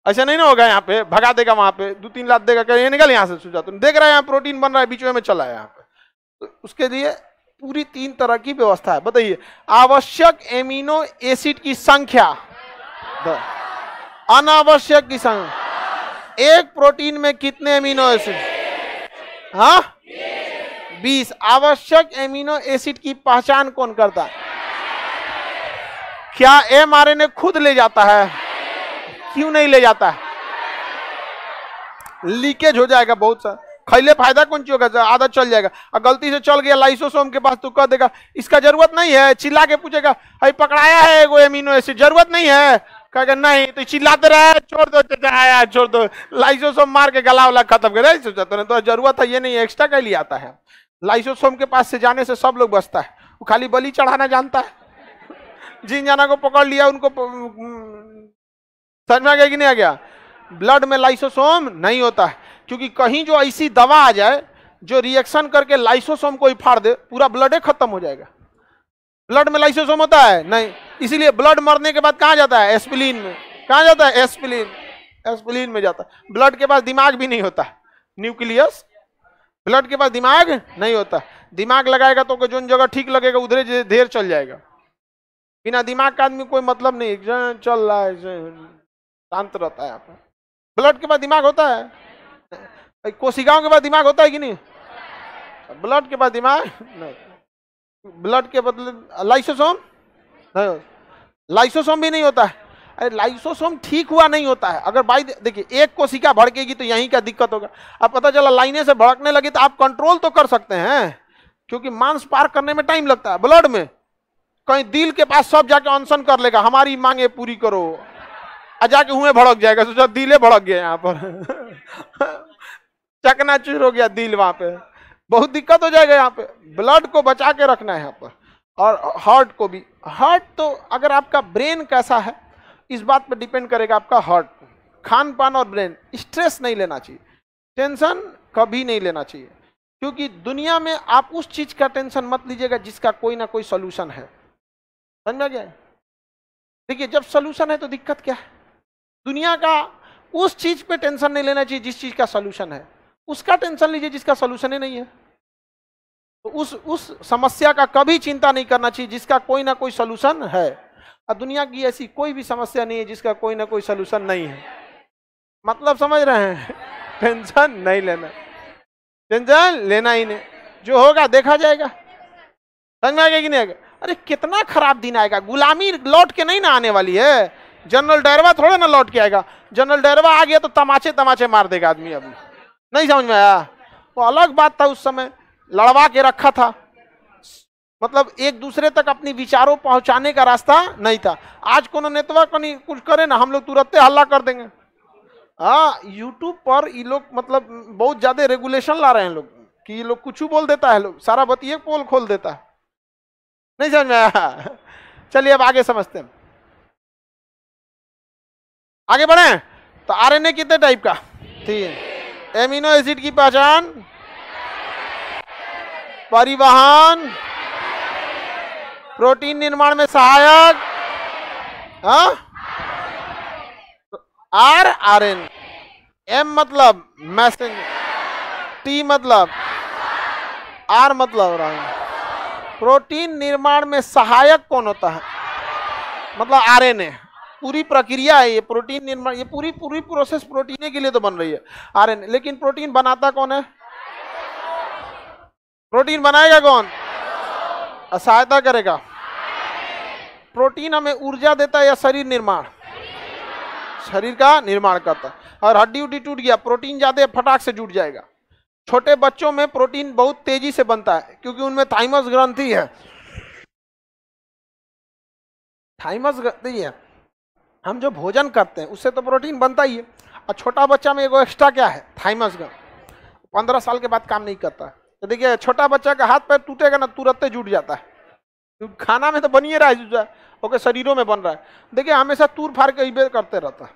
ऐसा नहीं ना होगा, यहाँ पे भगा देगा, वहां पे 2-3 लात देगा, कह निकल यहाँ से सुझा, तुम देख रहा है यहाँ प्रोटीन बन रहा है, बीच में चला है यहाँ पे। तो उसके लिए पूरी 3 तरह की व्यवस्था है। बताइए, आवश्यक एमिनो एसिड की संख्या, अनावश्यक की संख्या, एक प्रोटीन में कितने एमिनो एसिड? हाँ, 20। आवश्यक एमिनो एसिड की पहचान कौन करता है? क्या एमआरएनए खुद ले जाता है? क्यों नहीं ले जाता है? लीकेज हो जाएगा बहुत सा, खैले फायदा कौन सी होगा, आदत चल जाएगा, और गलती से चल गया लाइसोसोम के पास तो कह देगा इसका जरूरत नहीं है, चिल्ला के पूछेगा भाई पकड़ाया है वो एमिनो एसिड, जरूरत नहीं है, कहेगा नहीं, तो चिल्लाते रहे, छोड़ दो चाचा, छोड़ दो, लाइसोसोम मार के गला वाला खत्म कर, तो जरूरत है ये नहीं, एक्स्ट्रा का लिए आता है। लाइसोसोम के पास से जाने से सब लोग बचता है, वो खाली बलि चढ़ाना जानता है। जिन जाना को पकड़ लिया उनको समझ में आ गया कि नहीं आ गया? ब्लड में लाइसोसोम नहीं होता है, क्योंकि कहीं जो ऐसी दवा आ जाए जो रिएक्शन करके लाइसोसोम को ही फाड़ दे, पूरा ब्लड खत्म हो जाएगा। ब्लड में लाइसोसोम होता है नहीं, इसीलिए ब्लड मरने के बाद कहाँ जाता है? एस्पिलिन में। कहाँ जाता है? एस्पिलिन, एस्पिलिन में जाता है। ब्लड के पास दिमाग भी नहीं होता, न्यूक्लियस, ब्लड के पास दिमाग नहीं होता। दिमाग लगाएगा तो जो जगह ठीक लगेगा उधर देर चल जाएगा। बिना दिमाग का आदमी कोई मतलब नहीं, चल रहा है, शांत रहता है यहाँ पर। ब्लड के पास दिमाग होता है, कोशिकाओं के पास दिमाग होता है कि नहीं? ब्लड के पास दिमाग नहीं, ब्लड के बदले लाइसोसोम नहीं, लाइसोसोम भी नहीं होता है। अरे लाइसोसोम ठीक हुआ नहीं होता है, अगर भाई देखिए एक कोशिका भड़केगी तो यहीं का दिक्कत होगा। अब पता चला लाइनें से भड़कने लगी तो आप कंट्रोल तो कर सकते हैं, क्योंकि मांस पार करने में टाइम लगता है। ब्लड में कहीं दिल के पास सब जाके अनशन कर लेगा, हमारी मांगे पूरी करो, जाके हुए भड़क जाएगा, सोचा दिले भड़क गया यहाँ पर चकनाचूर हो गया दिल, वहां पे बहुत दिक्कत हो जाएगा। यहाँ पे ब्लड को बचा के रखना है यहाँ पर, और हार्ट को भी। हार्ट तो अगर आपका ब्रेन कैसा है इस बात पर डिपेंड करेगा आपका हार्ट, खान पान और ब्रेन। स्ट्रेस नहीं लेना चाहिए, टेंशन कभी नहीं लेना चाहिए, क्योंकि दुनिया में आप उस चीज का टेंशन मत लीजिएगा जिसका कोई ना कोई सोल्यूशन है। समझ में गया? देखिए जब सोल्यूशन है तो दिक्कत क्या है? दुनिया का उस चीज पे टेंशन नहीं लेना चाहिए जिस चीज का सोल्यूशन है, उसका टेंशन लीजिए जिसका सोल्यूशन ही नहीं है। तो उस समस्या का कभी चिंता नहीं करना चाहिए जिसका कोई ना कोई सोल्यूशन है। और दुनिया की ऐसी कोई भी समस्या नहीं है जिसका कोई ना कोई सोल्यूशन नहीं है। मतलब समझ रहे हैं? टेंशन नहीं लेना, टेंशन लेना ही नहीं, जो होगा देखा जाएगा। समझ में आएगा कि नहीं आएगा? अरे कितना खराब दिन आएगा, गुलामी लौट के नहीं ना आने वाली है। जनरल डायरवा थोड़ा ना लौट के आएगा, जनरल डायरवा आ गया तो तमाचे तमाचे मार देगा आदमी। अभी नहीं समझ में आया? वो अलग बात था, उस समय लड़वा के रखा था, मतलब एक दूसरे तक अपनी विचारों पहुंचाने का रास्ता नहीं था। आज कोनो नेतवा कहीं कुछ करे ना, हम लोग तुरंत हल्ला कर देंगे। हाँ, यूट्यूब पर ये लोग मतलब बहुत ज्यादा रेगुलेशन ला रहे हैं लोग, कि ये लोग कुछ बोल देता है, लोग सारा बतिए पोल खोल देता है। नहीं समझ में आया? चलिए अब आगे समझते हैं, आगे बढ़े। तो आरएनए कितने टाइप का? 3। एमिनो एसिड की पहचान, परिवहन, प्रोटीन निर्माण में सहायक, आर आरएन, एम मतलब मैसेंजर, टी मतलब, आर मतलब प्रोटीन निर्माण में सहायक कौन होता है? मतलब आरएनए। पूरी प्रक्रिया है ये प्रोटीन निर्माण, ये पूरी प्रोसेस प्रोटीन के लिए तो बन रही है आरएनए। लेकिन प्रोटीन बनाता कौन है? प्रोटीन बनाएगा कौन? सहायता करेगा। प्रोटीन हमें ऊर्जा देता है या शरीर निर्माण? शरीर का निर्माण करता है। और हड्डी उड्डी टूट गया, प्रोटीन ज्यादा फटाक से जुट जाएगा। छोटे बच्चों में प्रोटीन बहुत तेजी से बनता है क्योंकि उनमें थाइमस ग्रंथि है। थाइमस ग्रंथि है, हम जो भोजन करते हैं उससे तो प्रोटीन बनता ही है। और छोटा बच्चा में एगो एक्स्ट्रा क्या है? थाइमस ग्रंथि। 15 साल के बाद काम नहीं करता है। तो देखिए छोटा बच्चा का हाथ पैर टूटेगा ना, तुरंत जुट जाता है, क्योंकि खाना में तो बनिए रहा है, ओके शरीरों में बन रहा है। देखिए हमेशा तूर फाड़ के इबे करते रहता है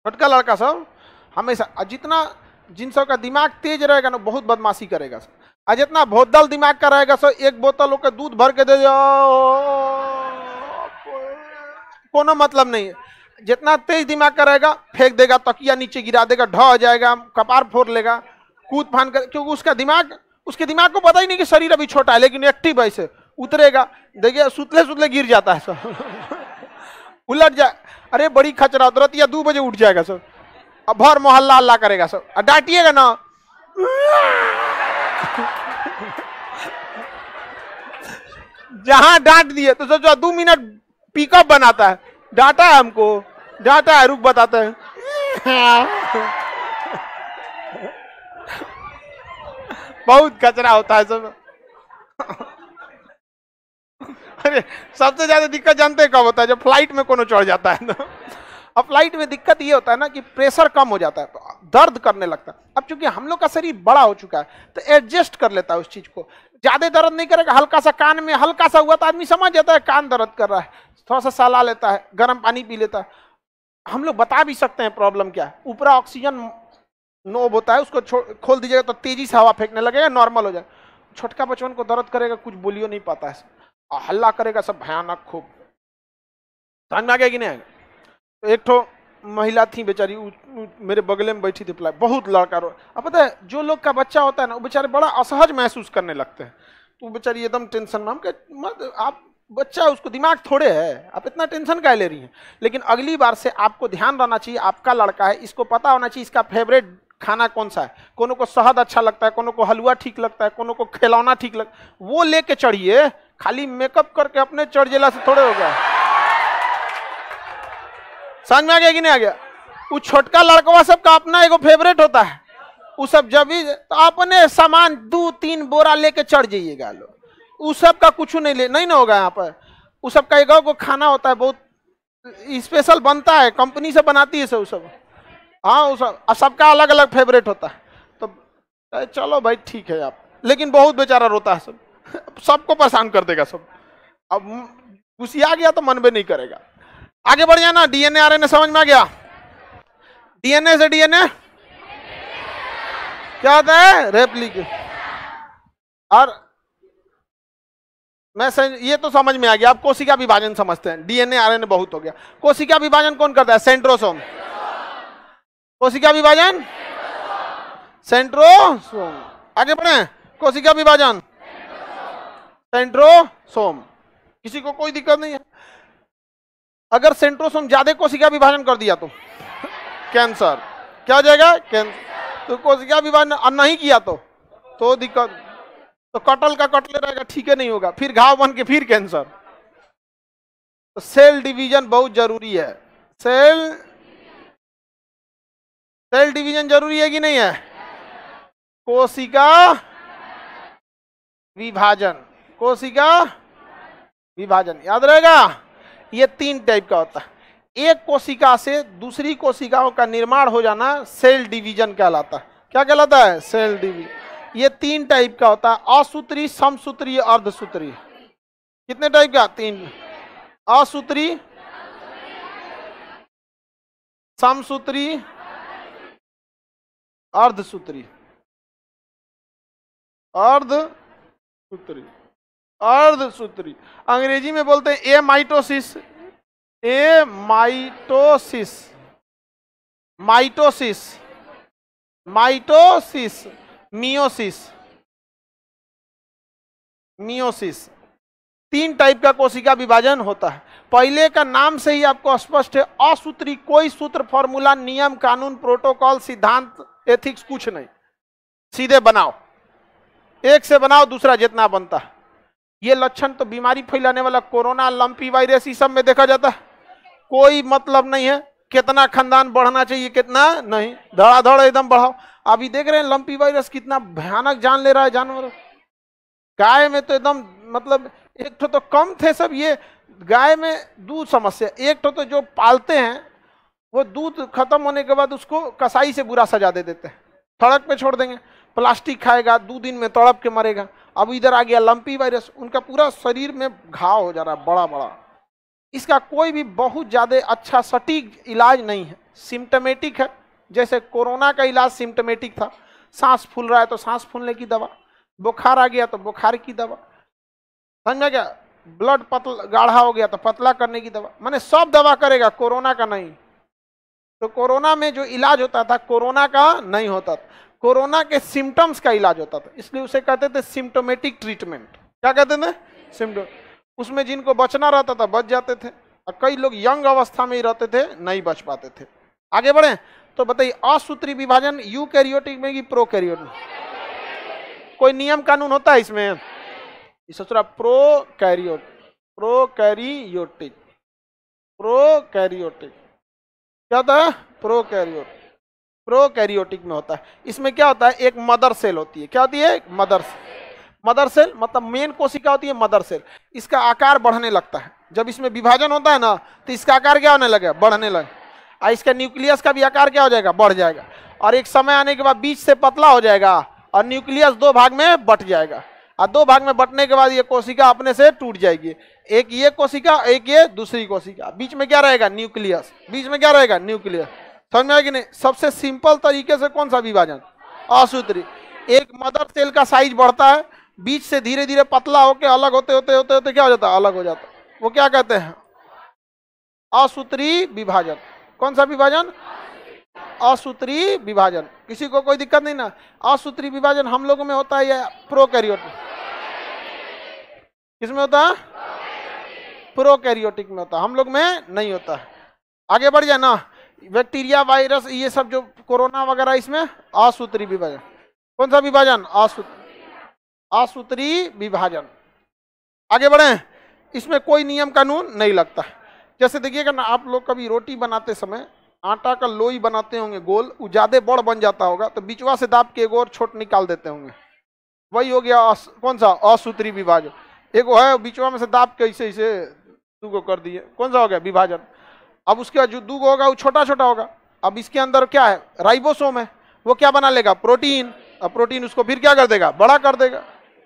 छोटका लड़का सब हमेशा। जितना जिन सब का दिमाग तेज रहेगा ना बहुत बदमाशी करेगा सब, और जितना भोदल दिमाग का रहेगा सब एक बोतल होकर दूध भर के दे कोनो मतलब नहीं है। जितना तेज दिमाग का रहेगा फेंक देगा, तकिया नीचे गिरा देगा, ढह हो जाएगा, कपार फोड़ लेगा, कूद फान कर, क्योंकि उसके दिमाग को पता ही नहीं कि शरीर अभी छोटा है लेकिन एक्टिव है, इसे उतरेगा, देखिए सुतले सुतले गिर जाता है सब उलट जाए, अरे बड़ी खचरा तुरंत या 2 बजे उठ जाएगा सब, अब भर मोहल्ला हल्ला करेगा सब, डांटिएगा ना जहां डांट दिए तो सोचो 2 मिनट पिकअप बनाता है, डांटा है हमको, डांटा है, रुक बताते हैं बहुत कचरा होता है सब अरे सबसे ज्यादा दिक्कत जानते हैं कब होता है? जब फ्लाइट में कोनो चढ़ जाता है ना। अब फ्लाइट में दिक्कत ये होता है ना कि प्रेशर कम हो जाता है, दर्द करने लगता है। अब चूंकि हम लोग का शरीर बड़ा हो चुका है तो एडजस्ट कर लेता है उस चीज को, ज्यादा दर्द नहीं करेगा। हल्का सा कान में हल्का सा हुआ तो आदमी समझ जाता है कान दर्द कर रहा है, थोड़ा सा साला लेता है, गर्म पानी पी लेता है। हम लोग बता भी सकते हैं प्रॉब्लम क्या है। ऊपर ऑक्सीजन नोब होता है, उसको खोल दीजिएगा तो तेजी से हवा फेंकने लगेगा, नॉर्मल हो जाए। छोटका बचपन को दर्द करेगा, कुछ बोलियो नहीं पाता है, हल्ला करेगा सब भयानक खूब। समझ में आ गया कि नहीं आएगा? तो एक ठो महिला थी बेचारी, मेरे बगले में बैठी थी, बहुत लड़का रो। अब पता है जो लोग का बच्चा होता है ना वो बेचारे बड़ा असहज महसूस करने लगते हैं, तो बेचारी एकदम टेंशन में। हम कहे आप बच्चा, उसको दिमाग थोड़े है, आप इतना टेंशन क्या ले रही हैं। लेकिन अगली बार से आपको ध्यान रहना चाहिए, आपका लड़का है, इसको पता होना चाहिए इसका फेवरेट खाना कौन सा है। कोनो को शहद अच्छा लगता है, कोनो को हलवा ठीक लगता है, कोनो को खिलौना ठीक लगता है, वो लेके चढ़िए। खाली मेकअप करके अपने चढ़ जेला से थोड़े हो गया। समझ में आ गया कि नहीं आ गया? वो छोटका लड़कवा सबका अपना एगो फेवरेट होता है, वो सब जब भी तो अपने सामान 2-3 बोरा लेके चढ़ जाइएगा लो, उस सब का कुछ नहीं ना होगा यहाँ पर। उस सब का एक को खाना होता है, बहुत स्पेशल बनता है, कंपनी से बनाती है सब। हाँ उस सबका अलग अलग फेवरेट होता है। तो चलो भाई ठीक है आप, लेकिन बहुत बेचारा रोता है सब, सबको परेशान कर देगा सब। अब घुसिया गया तो मन भी नहीं करेगा। आगे बढ़ जाना। डीएनए आरएनए समझ में आ गया? डीएनए से डीएनए क्या होता है? रेप्लिकेशन। और ये तो समझ में आ गया। आप कोशिका विभाजन समझते हैं, डीएनए आरएनए बहुत हो गया। कोशिका विभाजन कौन करता है? सेंट्रोसोम। कोशिका विभाजन सेंट्रोसोम। आगे बढ़े। कोशिका विभाजन सेंट्रोसोम। किसी को कोई दिक्कत नहीं है। अगर सेंट्रोसोम ज्यादा कोशिका विभाजन कर दिया तो कैंसर। क्या हो जाएगा? कैंसर। तो कोशिका विभाजन नहीं किया तो दिक्कत, तो कटल का कटले रहेगा, ठीक है नहीं होगा, फिर घाव बन के फिर कैंसर। तो सेल डिवीजन बहुत जरूरी है। सेल डिवीजन जरूरी है कि नहीं है? कोशिका विभाजन, कोशिका विभाजन याद रहेगा। ये 3 टाइप का होता है। एक कोशिका से दूसरी कोशिकाओं का निर्माण हो जाना सेल डिवीजन कहलाता है। क्या कहलाता है? Cell division. ये 3 टाइप का होता है, असूत्री, समसूत्री, अर्धसूत्री। कितने टाइप का? 3। असूत्री, समसूत्री, अर्धसूत्री। अर्धसूत्री अंग्रेजी में बोलते हैं एमाइटोसिस। Mitosis, meiosis. 3 टाइप का कोशिका विभाजन होता है। पहले का नाम से ही आपको स्पष्ट है, असूत्री। कोई सूत्र, फॉर्मूला, नियम, कानून, प्रोटोकॉल, सिद्धांत, एथिक्स कुछ नहीं, सीधे बनाओ, एक से बनाओ, दूसरा जितना बनता है। ये लक्षण तो बीमारी फैलाने वाला कोरोना, लंपी वायरस, इस सब में देखा जाता है। कोई मतलब नहीं है कितना खानदान बढ़ना चाहिए, कितना नहीं, धड़ाधड़ एकदम बढ़ाओ। अभी देख रहे हैं लंपी वायरस कितना भयानक जान ले रहा है जानवर। गाय में तो एकदम मतलब एक तो कम थे सब। ये गाय में दूध समस्या। एक तो जो पालते हैं वो दूध खत्म होने के बाद उसको कसाई से बुरा सजा दे देते हैं, सड़क पे छोड़ देंगे, प्लास्टिक खाएगा, 2 दिन में तड़प के मरेगा। अब इधर आ गया लंपी वायरस, उनका पूरा शरीर में घाव हो जा रहा है बड़ा बड़ा। इसका कोई भी बहुत ज्यादा अच्छा सटीक इलाज नहीं है, सिम्टोमेटिक है। जैसे कोरोना का इलाज सिम्टोमेटिक था, सांस फूल रहा है तो सांस फूलने की दवा, बुखार आ गया तो बुखार की दवा। समझ में क्या? ब्लड पतला गाढ़ा हो गया तो पतला करने की दवा, माने सब दवा करेगा, कोरोना का नहीं। तो कोरोना में जो इलाज होता था कोरोना का नहीं होता था, कोरोना के सिम्टम्स का इलाज होता था, इसलिए उसे कहते थे सिम्टोमेटिक ट्रीटमेंट। क्या कहते थे? सिम्टोम। उसमें जिनको बचना रहता था बच जाते थे, और कई लोग यंग अवस्था में ही रहते थे, नहीं बच पाते थे। आगे बढ़े तो बताइए, असूत्री विभाजन यूकैरियोटिक में कि प्रोकैरियोटिक? कोई नियम कानून होता है इसमें? सोच रहा प्रोकैरियोटिक, प्रोकैरियोटिक, प्रोकैरियोटिक क्या होता है? प्रोकैरियोटिक, प्रोकैरियोटिक में होता है। इसमें क्या होता है? एक मदर सेल होती है। क्या होती है? Mother cell. मदर सेल मतलब मेन कोशिका होती है मदर सेल। इसका आकार बढ़ने लगता है जब इसमें विभाजन होता है ना, तो इसका आकार क्या होने लगे? बढ़ने लगे। और इसका न्यूक्लियस का भी आकार क्या हो जाएगा? बढ़ जाएगा। और एक समय आने के बाद बीच से पतला हो जाएगा और न्यूक्लियस दो भाग में बट जाएगा। और दो भाग में बटने के बाद ये कोशिका अपने से टूट जाएगी, एक ये कोशिका, एक ये दूसरी कोशिका। बीच में क्या रहेगा? न्यूक्लियस। बीच में क्या रहेगा? न्यूक्लियस। समझ में आया कि नहीं? सबसे सिंपल तरीके से कौन सा विभाजन? असूत्री। एक मदर सेल का साइज बढ़ता है, बीच से धीरे धीरे पतला होकर अलग होते होते होते होते क्या हो जाता है? अलग हो जाता है। वो क्या कहते हैं? असूत्री विभाजन। कौन सा विभाजन? असूत्री विभाजन। किसी को कोई दिक्कत नहीं ना? असूत्री विभाजन हम लोगों में होता है या प्रोकैरियोटिक? किसमें होता है? प्रोकैरियोटिक में होता है, हम लोग में नहीं होता है। आगे बढ़ जाए ना, बैक्टीरिया, वायरस, ये सब जो कोरोना वगैरह, इसमें असूत्री विभाजन। कौन सा विभाजन? असूत्री विभाजन। आगे बढ़े, इसमें कोई नियम कानून नहीं लगता। जैसे देखिएगा ना, आप लोग कभी रोटी बनाते समय आटा का लोई बनाते होंगे गोल, वो ज्यादा बड़ बन जाता होगा तो बीचवा से दाब के एक और छोट निकाल देते होंगे, वही हो गया कौन सा? असूत्री विभाजन। एक वो है बीचवा में से दाब के ऐसे ऐसे दूगो कर दिए, कौन सा हो गया? विभाजन। अब उसके बाद जो दूगो होगा वो छोटा छोटा होगा। अब इसके अंदर क्या है? राइबोसोम है, वो क्या बना लेगा? प्रोटीन। अब प्रोटीन उसको फिर क्या कर देगा? बड़ा कर देगा।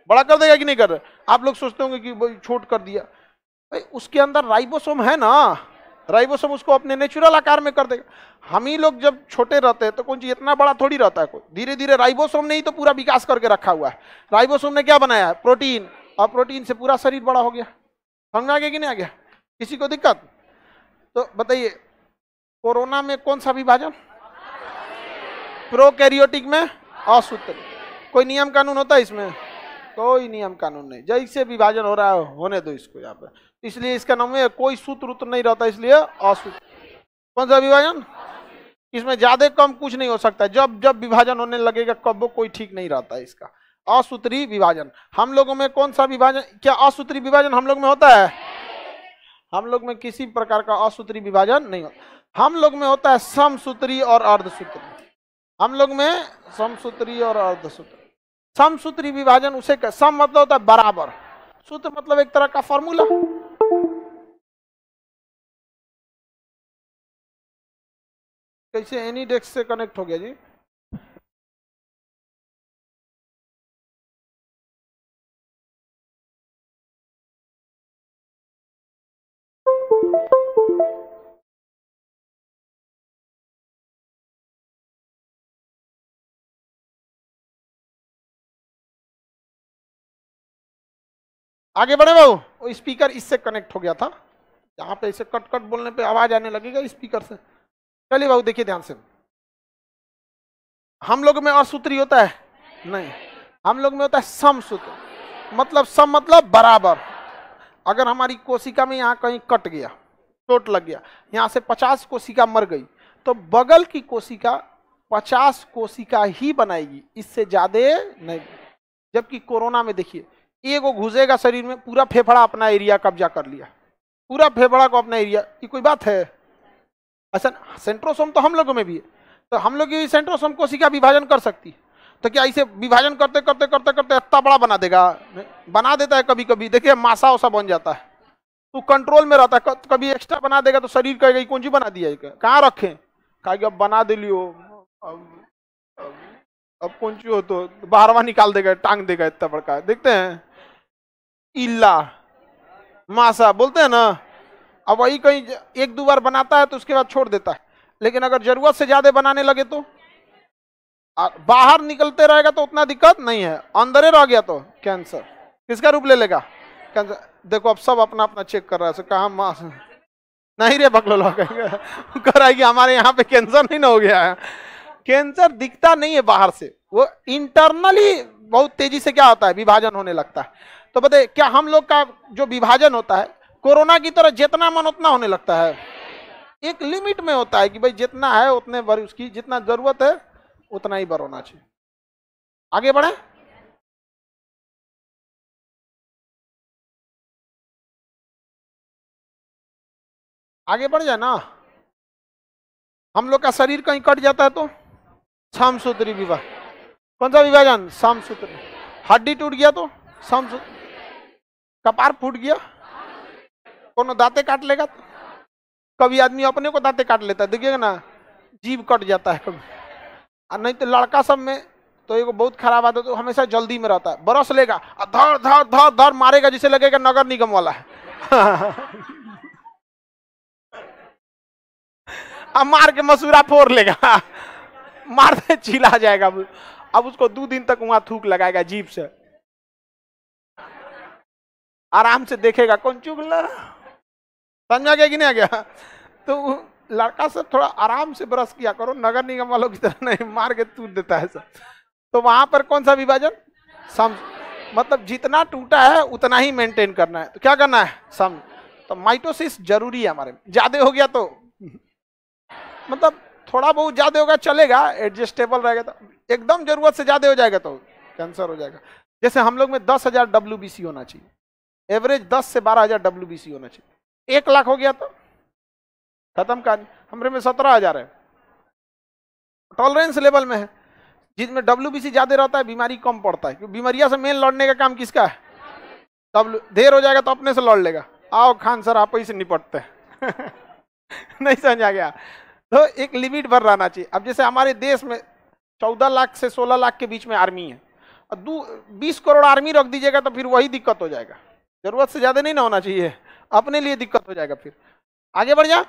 बड़ा कर देगा कि नहीं कर? आप लोग सोचते होंगे कि छोट कर दिया, भाई उसके अंदर राइबोसोम है ना, राइबोसोम उसको अपने नेचुरल आकार में कर देगा। हम ही लोग जब छोटे रहते हैं तो कौन चीज इतना बड़ा थोड़ी रहता है कोई, धीरे धीरे राइबोसोम ने ही तो पूरा विकास करके रखा हुआ है। राइबोसोम ने क्या बनाया है? प्रोटीन। और प्रोटीन से पूरा शरीर बड़ा हो गया। समझ आ गया कि नहीं आ गया? किसी को दिक्कत? तो बताइए, कोरोना में कौन सा विभाजन? प्रोकैरियोटिक में असूत्री। कोई नियम कानून होता है इसमें? कोई नियम कानून नहीं, जैसे विभाजन हो रहा है होने दो इसको यहाँ पे। इसलिए इसका नाम है, कोई सूत्र उत्र नहीं रहता, इसलिए असूत्री। कौन सा विभाजन? इसमें ज्यादा कम कुछ नहीं हो सकता। जब जब विभाजन होने लगेगा कब वो कोई ठीक नहीं रहता इसका। असूत्री विभाजन हम लोगों में कौन सा विभाजन? क्या असूत्री विभाजन हम लोग में होता है? हम लोग में किसी प्रकार का असूत्री विभाजन नहीं होता। हम लोग में होता है समसूत्री और अर्धसूत्री। हम लोग में समसूत्री और अर्धसूत्री। समसूत्री विभाजन उसे सम मतलब होता है बराबर, सूत्र मतलब एक तरह का फॉर्मूला। कैसे एनी डेस्क से कनेक्ट हो गया जी? आगे बढ़े बाबू। वो स्पीकर इससे कनेक्ट हो गया था, यहाँ पे इसे कट कट बोलने पे आवाज आने लगेगा स्पीकर से। चलिए बाबू देखिए ध्यान से, हम लोग में असूत्री होता है नहीं, हम लोग में होता है समसूत्र। मतलब सम मतलब बराबर। अगर हमारी कोशिका में यहाँ कहीं कट गया, चोट लग गया, यहाँ से 50 कोशिका मर गई, तो बगल की कोशिका 50 कोशिका ही बनाएगी, इससे ज्यादा नहीं। जबकि कोरोना में देखिए, एगो घुसेगा शरीर में, पूरा फेफड़ा अपना एरिया कब्जा कर लिया, पूरा फेफड़ा को अपना एरिया। ये कोई बात है? अच्छा, सेंट्रोसोम तो हम लोगों में भी है, तो हम लोग भी सेंट्रोसोम कोशिका विभाजन कर सकती है। तो क्या इसे विभाजन करते करते करते करते इतना बड़ा बना देगा? बना देता है कभी कभी, देखिए मासा वसा बन जाता है, तो कंट्रोल में रहता है। कभी एक्स्ट्रा बना देगा तो शरीर कहेगा कौन सी बना दिया, कहाँ रखें, कहेगा अब बना दे लियो, अब कौन सी हो तो बाहरवा निकाल देगा, टांग देगा इतना बड़का। देखते हैं इल्ला मासा बोलते हैं ना। अब वही कहीं एक दो बार बनाता है तो उसके बाद छोड़ देता है, लेकिन अगर जरूरत से ज्यादा बनाने लगे तो बाहर निकलते रहेगा तो उतना दिक्कत नहीं है, अंदर रह गया तो कैंसर किसका रूप ले लेगा? कैंसर। देखो अब सब अपना अपना चेक कर रहा है, कहा मास नहीं रे बकलो कर रहा है कि हमारे यहाँ पे कैंसर नहीं ना हो गया है। कैंसर दिखता नहीं है बाहर से, वो इंटरनली बहुत तेजी से क्या होता है, विभाजन होने लगता है। तो बताइए क्या हम लोग का जो विभाजन होता है कोरोना की तरह जितना मन उतना होने लगता है? एक लिमिट में होता है कि भाई जितना है उतने बार, उसकी जितना जरूरत है उतना ही बार होना चाहिए। आगे बढ़े। आगे बढ़ जाए ना। हम लोग का शरीर कहीं कट जाता है तो समसूत्री विभाजन। कौन सा विभाजन? समसूत्री। हड्डी टूट गया तो समसूत्री। कपार फूट गया, कोनो दांते काट लेगा तो, कभी आदमी अपने को दांते काट लेता है, देखिएगा ना, जीभ कट जाता है कभी। और नहीं तो लड़का सब में तो एक बहुत खराब आदत तो हमेशा जल्दी में रहता है, बरस लेगा और धर धर धर धर मारेगा जिसे लगेगा नगर निगम वाला है। अब मार के मसूरा फोड़ लेगा, मारते चिल्ला जाएगा। अब उसको 2 दिन तक वहां थूक लगाएगा जीभ से, आराम से देखेगा कौन चुगला। समझा गया कि नहीं आ गया? तो लड़का सब थोड़ा आराम से ब्रश किया करो, नगर निगम वालों की तरह नहीं मार के टूट देता है सब। तो वहां पर कौन सा विभाजन? मतलब जितना टूटा है उतना ही मेंटेन करना है। तो क्या करना है? सम। तो माइटोसिस जरूरी है हमारे में। ज्यादा हो गया तो मतलब थोड़ा बहुत ज्यादा होगा चलेगा, एडजस्टेबल रहेगा। तो एकदम जरूरत से ज्यादा हो जाएगा तो कैंसर हो जाएगा। जैसे हम लोग में 10,000 WBC होना चाहिए, एवरेज 10 से 12,000 WBC होना चाहिए। 1 लाख हो गया तो खत्म कहानी। हमरे में 17,000 है, टॉलरेंस लेवल में है। जिसमें WBC ज्यादा रहता है बीमारी कम पड़ता है, क्योंकि बीमारियां से मेन लड़ने का काम किसका है? तब देर हो जाएगा तो अपने से लड़ लेगा। आओ खान सर आप ही से निपटते हैं। नहीं समझ आ गया? तो एक लिमिट भर रहना चाहिए। अब जैसे हमारे देश में 14 लाख से 16 लाख के बीच में आर्मी है, और 20 करोड़ आर्मी रख दीजिएगा तो फिर वही दिक्कत हो जाएगा। जरूरत से ज्यादा नहीं ना होना चाहिए, अपने लिए दिक्कत हो जाएगा। फिर आगे बढ़ जा।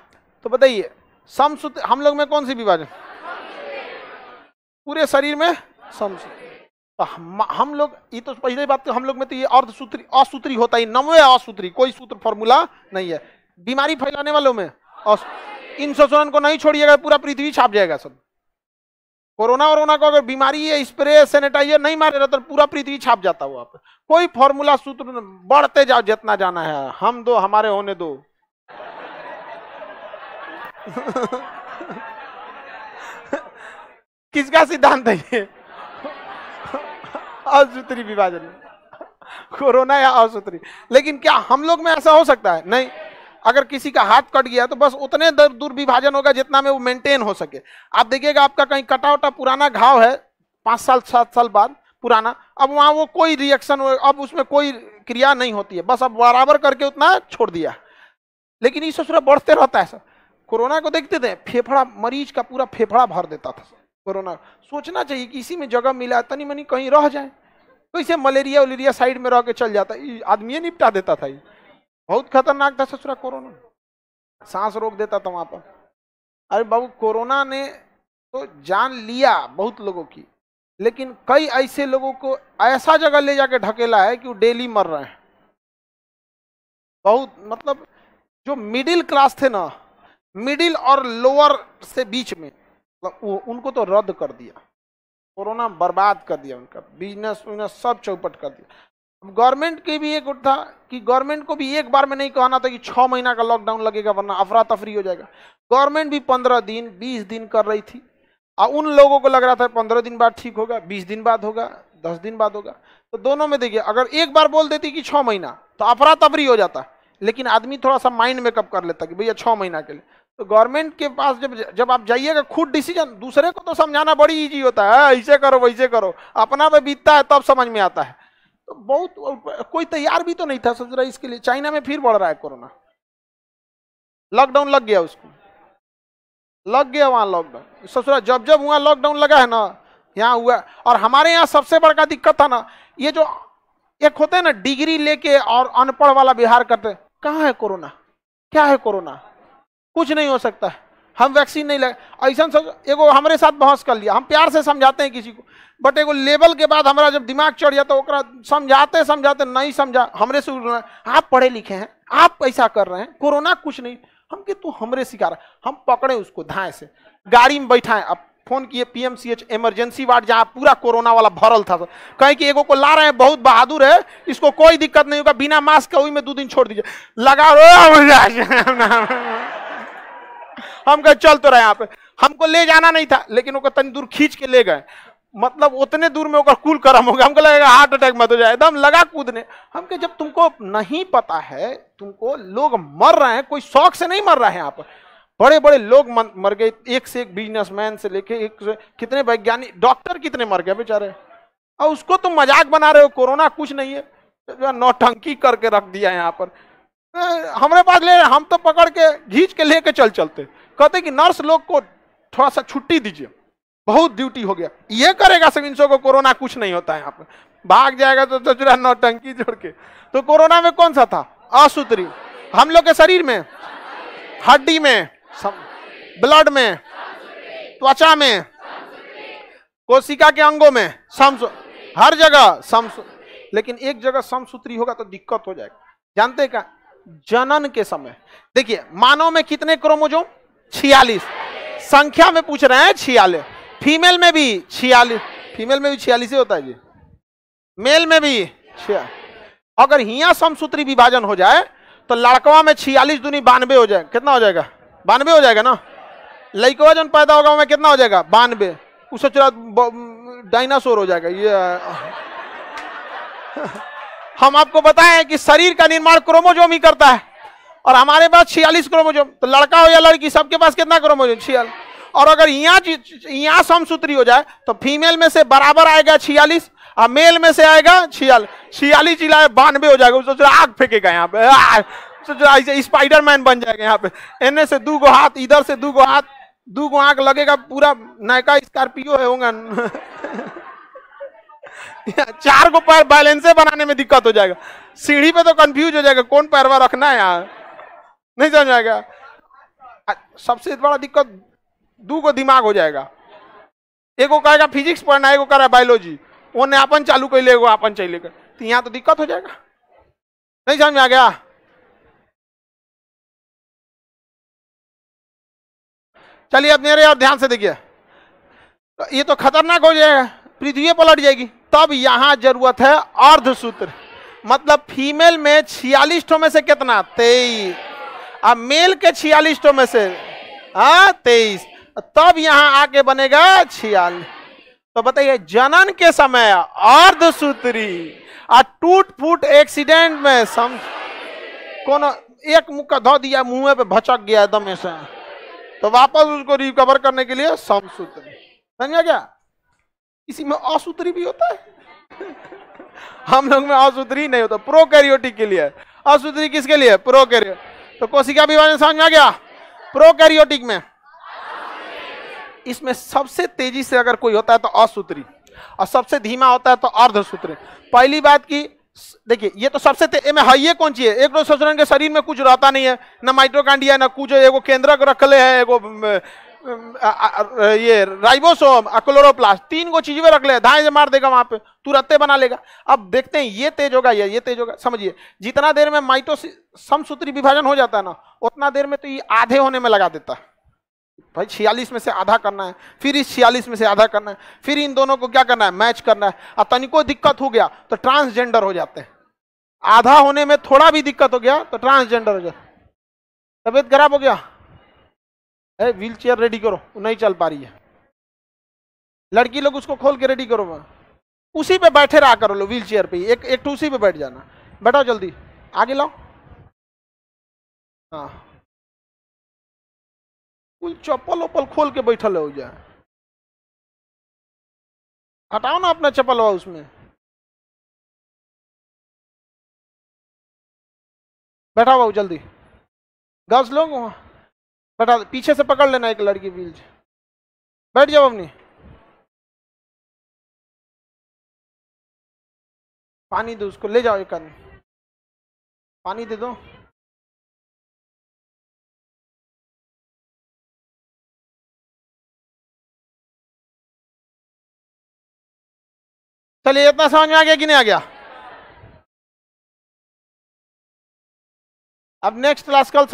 तो बताइए समसूत्र हम लोग में कौन सी विभाजन? पूरे शरीर में समसूत्री। तो हम लोग, ये तो पहले बात, तो हम लोग में तो ये अर्धसूत्री असूत्री होता ही, 9वें असूत्री, कोई सूत्र फॉर्मूला नहीं है। बीमारी फैलाने वालों में इन शोषण को नहीं छोड़िएगा, पूरा पृथ्वी छाप जाएगा सब। कोरोना को अगर बीमारी है, स्प्रे सैनिटाइजर नहीं मारे तो पूरा पृथ्वी छाप जाता हुआ। कोई फॉर्मूला सूत्र, बढ़ते जाओ जितना जाना है, हम दो हमारे होने दो। किसका सिद्धांत है ये? असूत्री विभाजन, कोरोना या असूत्री। लेकिन क्या हम लोग में ऐसा हो सकता है? नहीं। अगर किसी का हाथ कट गया तो बस उतने दूर विभाजन होगा जितना में वो मेंटेन हो सके। आप देखिएगा आपका कहीं कटा उटा पुराना घाव है 5 साल 7 साल बाद पुराना, अब वहां वो कोई रिएक्शन, अब उसमें कोई क्रिया नहीं होती है, बस अब बराबर करके उतना छोड़ दिया। लेकिन इस ससुरा बढ़ते रहता है सर। कोरोना को देखते थे, फेफड़ा, मरीज का पूरा फेफड़ा भर देता था कोरोना। सोचना चाहिए कि इसी में जगह मिला, तनी मनी कहीं रह जाए, तो इसे मलेरिया उलेरिया साइड में रह के चल जाता, आदमी निपटा देता था। ये बहुत खतरनाक था ससुरा कोरोना, सांस रोक देता था वहां पर। अरे बाबू कोरोना ने तो जान लिया बहुत लोगों की, लेकिन कई ऐसे लोगों को ऐसा जगह ले जाके ढकेला है कि वो डेली मर रहे हैं। बहुत मतलब जो मिडिल क्लास थे ना, मिडिल और लोअर से बीच में, उनको तो रद्द कर दिया कोरोना, बर्बाद कर दिया उनका बिजनेस सब चौपट कर दिया। गवर्नमेंट के भी एक था कि गवर्नमेंट को भी एक बार में नहीं कहना था कि 6 महीना का लॉकडाउन लगेगा वरना अफरा तफरी हो जाएगा। गवर्नमेंट भी 15 दिन 20 दिन कर रही थी, और उन लोगों को लग रहा था 15 दिन बाद ठीक होगा, 20 दिन बाद होगा, 10 दिन बाद होगा। तो दोनों में देखिए, अगर एक बार बोल देती कि 6 महीना तो अफरा तफरी हो जाता, लेकिन आदमी थोड़ा सा माइंड मेकअप कर लेता कि भैया 6 महीना के लिए। तो गवर्नमेंट के पास जब आप जाइएगा खुद डिसीजन, दूसरे को तो समझाना बड़ी इजी होता है, ऐसे करो वैसे करो, अपना पे बीतता है तब समझ में आता है। तो बहुत कोई तैयार भी तो नहीं था सोच रहा इसके लिए। चाइना में फिर बढ़ रहा है कोरोना, लॉकडाउन लग गया, उसको लग गया वहां लॉकडाउन। ससुरा जब जब वहां लॉकडाउन लगा है ना, यहाँ हुआ। और हमारे यहाँ सबसे बड़ा दिक्कत था ना, ये जो एक होते हैं ना डिग्री लेके और अनपढ़ वाला व्यवहार करते, कहाँ है कोरोना? क्या है कोरोना? कुछ नहीं हो सकता है। हम वैक्सीन नहीं लगे। ऐसा एगो हमारे साथ बहस कर लिया, हम प्यार से समझाते हैं किसी को, बट एगो लेवल के बाद हमारा जब दिमाग चढ़ जाता है, ओकरा समझाते समझाते नहीं समझा, हमरे से आप पढ़े लिखे हैं, आप ऐसा कर रहे हैं, कोरोना कुछ नहीं। हम कि तू हमरे सिखा रहा, हम पकड़े उसको धाए से, गाड़ी में बैठाएं, अब फोन किए पीएमसीएच इमरजेंसी वार्ड जहां पूरा कोरोना वाला भरल था, कहीं कि एगो को ला रहे हैं, बहुत बहादुर है, इसको कोई दिक्कत नहीं होगा, बिना मास्क के वही में 2 दिन छोड़ दीजिए, लगा हम कहे चल तो रहे यहाँ पे, हमको ले जाना नहीं था, लेकिन वो तनी दूर खींच के ले गए, मतलब उतने दूर में कुल करम हो गया, हमको लगेगा हार्ट अटैक मत हो जाए, एकदम लगा कूदने। हम कहे जब तुमको नहीं पता है, तुमको लोग मर रहे हैं, कोई शौक से नहीं मर रहे हैं, यहाँ पर बड़े बड़े लोग मर गए, एक से एक बिजनेसमैन से लेके एक से कितने वैज्ञानिक, डॉक्टर कितने मर गए बेचारे, और उसको तुम मजाक बना रहे हो, कोरोना कुछ नहीं है, नौटंकी करके रख दिया यहाँ पर। हमारे पास ले, हम तो पकड़ के घींच के लेके चलते, कहते कि नर्स लोग को थोड़ा सा छुट्टी दीजिए, बहुत ड्यूटी हो गया, ये करेगा सब, इनसो को कोरोना कुछ नहीं होता है, यहाँ पर भाग जाएगा तो सोच रहा नौटंकी जोड़ के। तो कोरोना में कौन सा था? असूत्री, हम लोग के शरीर में, हड्डी में, ब्लड में, त्वचा में, कोशिका के अंगों में, हर जगह लेकिन एक जगह समसूत्री होगा तो दिक्कत हो जाएगा। जानते क्या? जनन के समय देखिए, मानव में कितने क्रोमोसोम? 46, संख्या में पूछ रहे हैं 46, फीमेल में भी 46, फीमेल में भी 46 होता है जी, मेल में भी 46। अगर हिया समसूत्री विभाजन हो जाए तो लड़कवा में 46 दूनी 92 हो जाए, कितना हो जाएगा? 92 हो जाएगा ना। लड़कवा जन पैदा होगा में कितना हो जाएगा? 92। उस डायनासोर हो जाएगा ये। हम आपको बताएं कि शरीर का निर्माण क्रोमोसोम ही करता है, और हमारे पास 46 क्रोमोसोम, तो लड़का हो या लड़की सबके पास कितना क्रोमोसोम? 46। और अगर यहाँ समसूत्री हो जाए तो फीमेल में से बराबर आएगा 46 और मेल में से आएगा 46 चिल्लाए 92 हो जाएगा। सोच रहा आग फेंकेगा यहाँ पे, सोच रहा ऐसे स्पाइडरमैन बन जाएगा यहाँ पे, इन्हें से 2 गो हाथ, इधर से 2 गो हाथ, 2 गो आंख लगेगा, पूरा नयका स्कॉर्पियो है होगा। 4 गो पैर बैलेंसे बनाने में दिक्कत हो जाएगा, सीढ़ी पे तो कंफ्यूज हो जाएगा कौन पैरवा रखना है यार, नहीं समझ आएगा। सबसे बड़ा दिक्कत 2 गो दिमाग हो जाएगा, एगो कहेगा फिजिक्स पढ़ना, एगो कह रहा है बायोलॉजी, वो ने अपन चालू कर ले, अपन चाहिए, तो यहाँ तो दिक्कत हो जाएगा। नहीं समझ में आ गया? चलिए अब मेरे और ध्यान से देखिए, तो ये तो खतरनाक हो जाएगा, पृथ्वी पलट जाएगी। तब यहां जरूरत है अर्धसूत्र, मतलब फीमेल में 46 ठो में से कितना? 23, अब मेल के 46 ठो में से 23, तब यहां आके बनेगा 46। तो बताइए, जनन के समय अर्धसूत्री और टूट फूट एक्सीडेंट में कौन एक मुक्का धो दिया, मुंह पे भचक गया एकदम ऐसा, तो वापस उसको रिकवर करने के लिए समसूत्री। समझा क्या? इसी में असूत्री भी होता है। हम लोग में असूत्री नहीं होता, प्रोकैरियोटिक के लिए। असूत्री किसके लिए? प्रोकैरियोटिक। तो कोशिका विभाजन समझ में आ गया? प्रोकैरियोटिक में इसमें सबसे तेजी से अगर कोई होता है तो असूत्री, और सबसे धीमा होता है तो अर्धसूत्री। पहली बात की देखिए, ये तो सबसे में है, ये कौन चीज है? एक तो ससुरन के शरीर में कुछ रहता नहीं है, ना माइटोकांड्रिया, ना कुछ, एगो केंद्रक रखले है, एगो ये राइबोसोम, क्लोरोप्लास्ट, 3 गो चीजें रख ले, धाए से मार देगा वहां पे, तुरंत बना लेगा। अब देखते हैं ये तेज होगा या ये तेज होगा। समझिए, जितना देर में समसूत्री विभाजन हो जाता है ना, उतना देर में तो ये आधे होने में लगा देता है। भाई 46 में से आधा करना है, फिर इस 46 में से आधा करना है, फिर इन दोनों को क्या करना है? मैच करना है। और तनिको दिक्कत हो गया तो ट्रांसजेंडर हो जाते हैं। आधा होने में थोड़ा भी दिक्कत हो गया तो ट्रांसजेंडर हो जाता है। तबीयत खराब हो गया, व्हील चेयर रेडी करो, नहीं चल पा रही है, लड़की लोग उसको खोल के रेडी करो, उसी पे बैठे रहा करो लो, व्हील चेयर पे एक उसी पे बैठ जाना। बैठाओ जल्दी, आगे लाओ। हाँ, कुल चप्पल वप्पल खोल के बैठल हो जाए, हटाओ ना अपना चप्पल हुआ उसमें। बैठा हुआ जल्दी, गर्ल्स लोग वहां बैठा, पीछे से पकड़ लेना एक लड़की, व्हील बैठ जाओ अपनी। पानी दो उसको, ले जाओ एक आदमी, पानी दे दो। चलिए इतना समझ में आ गया कि नहीं आ गया? अब नेक्स्ट क्लास कल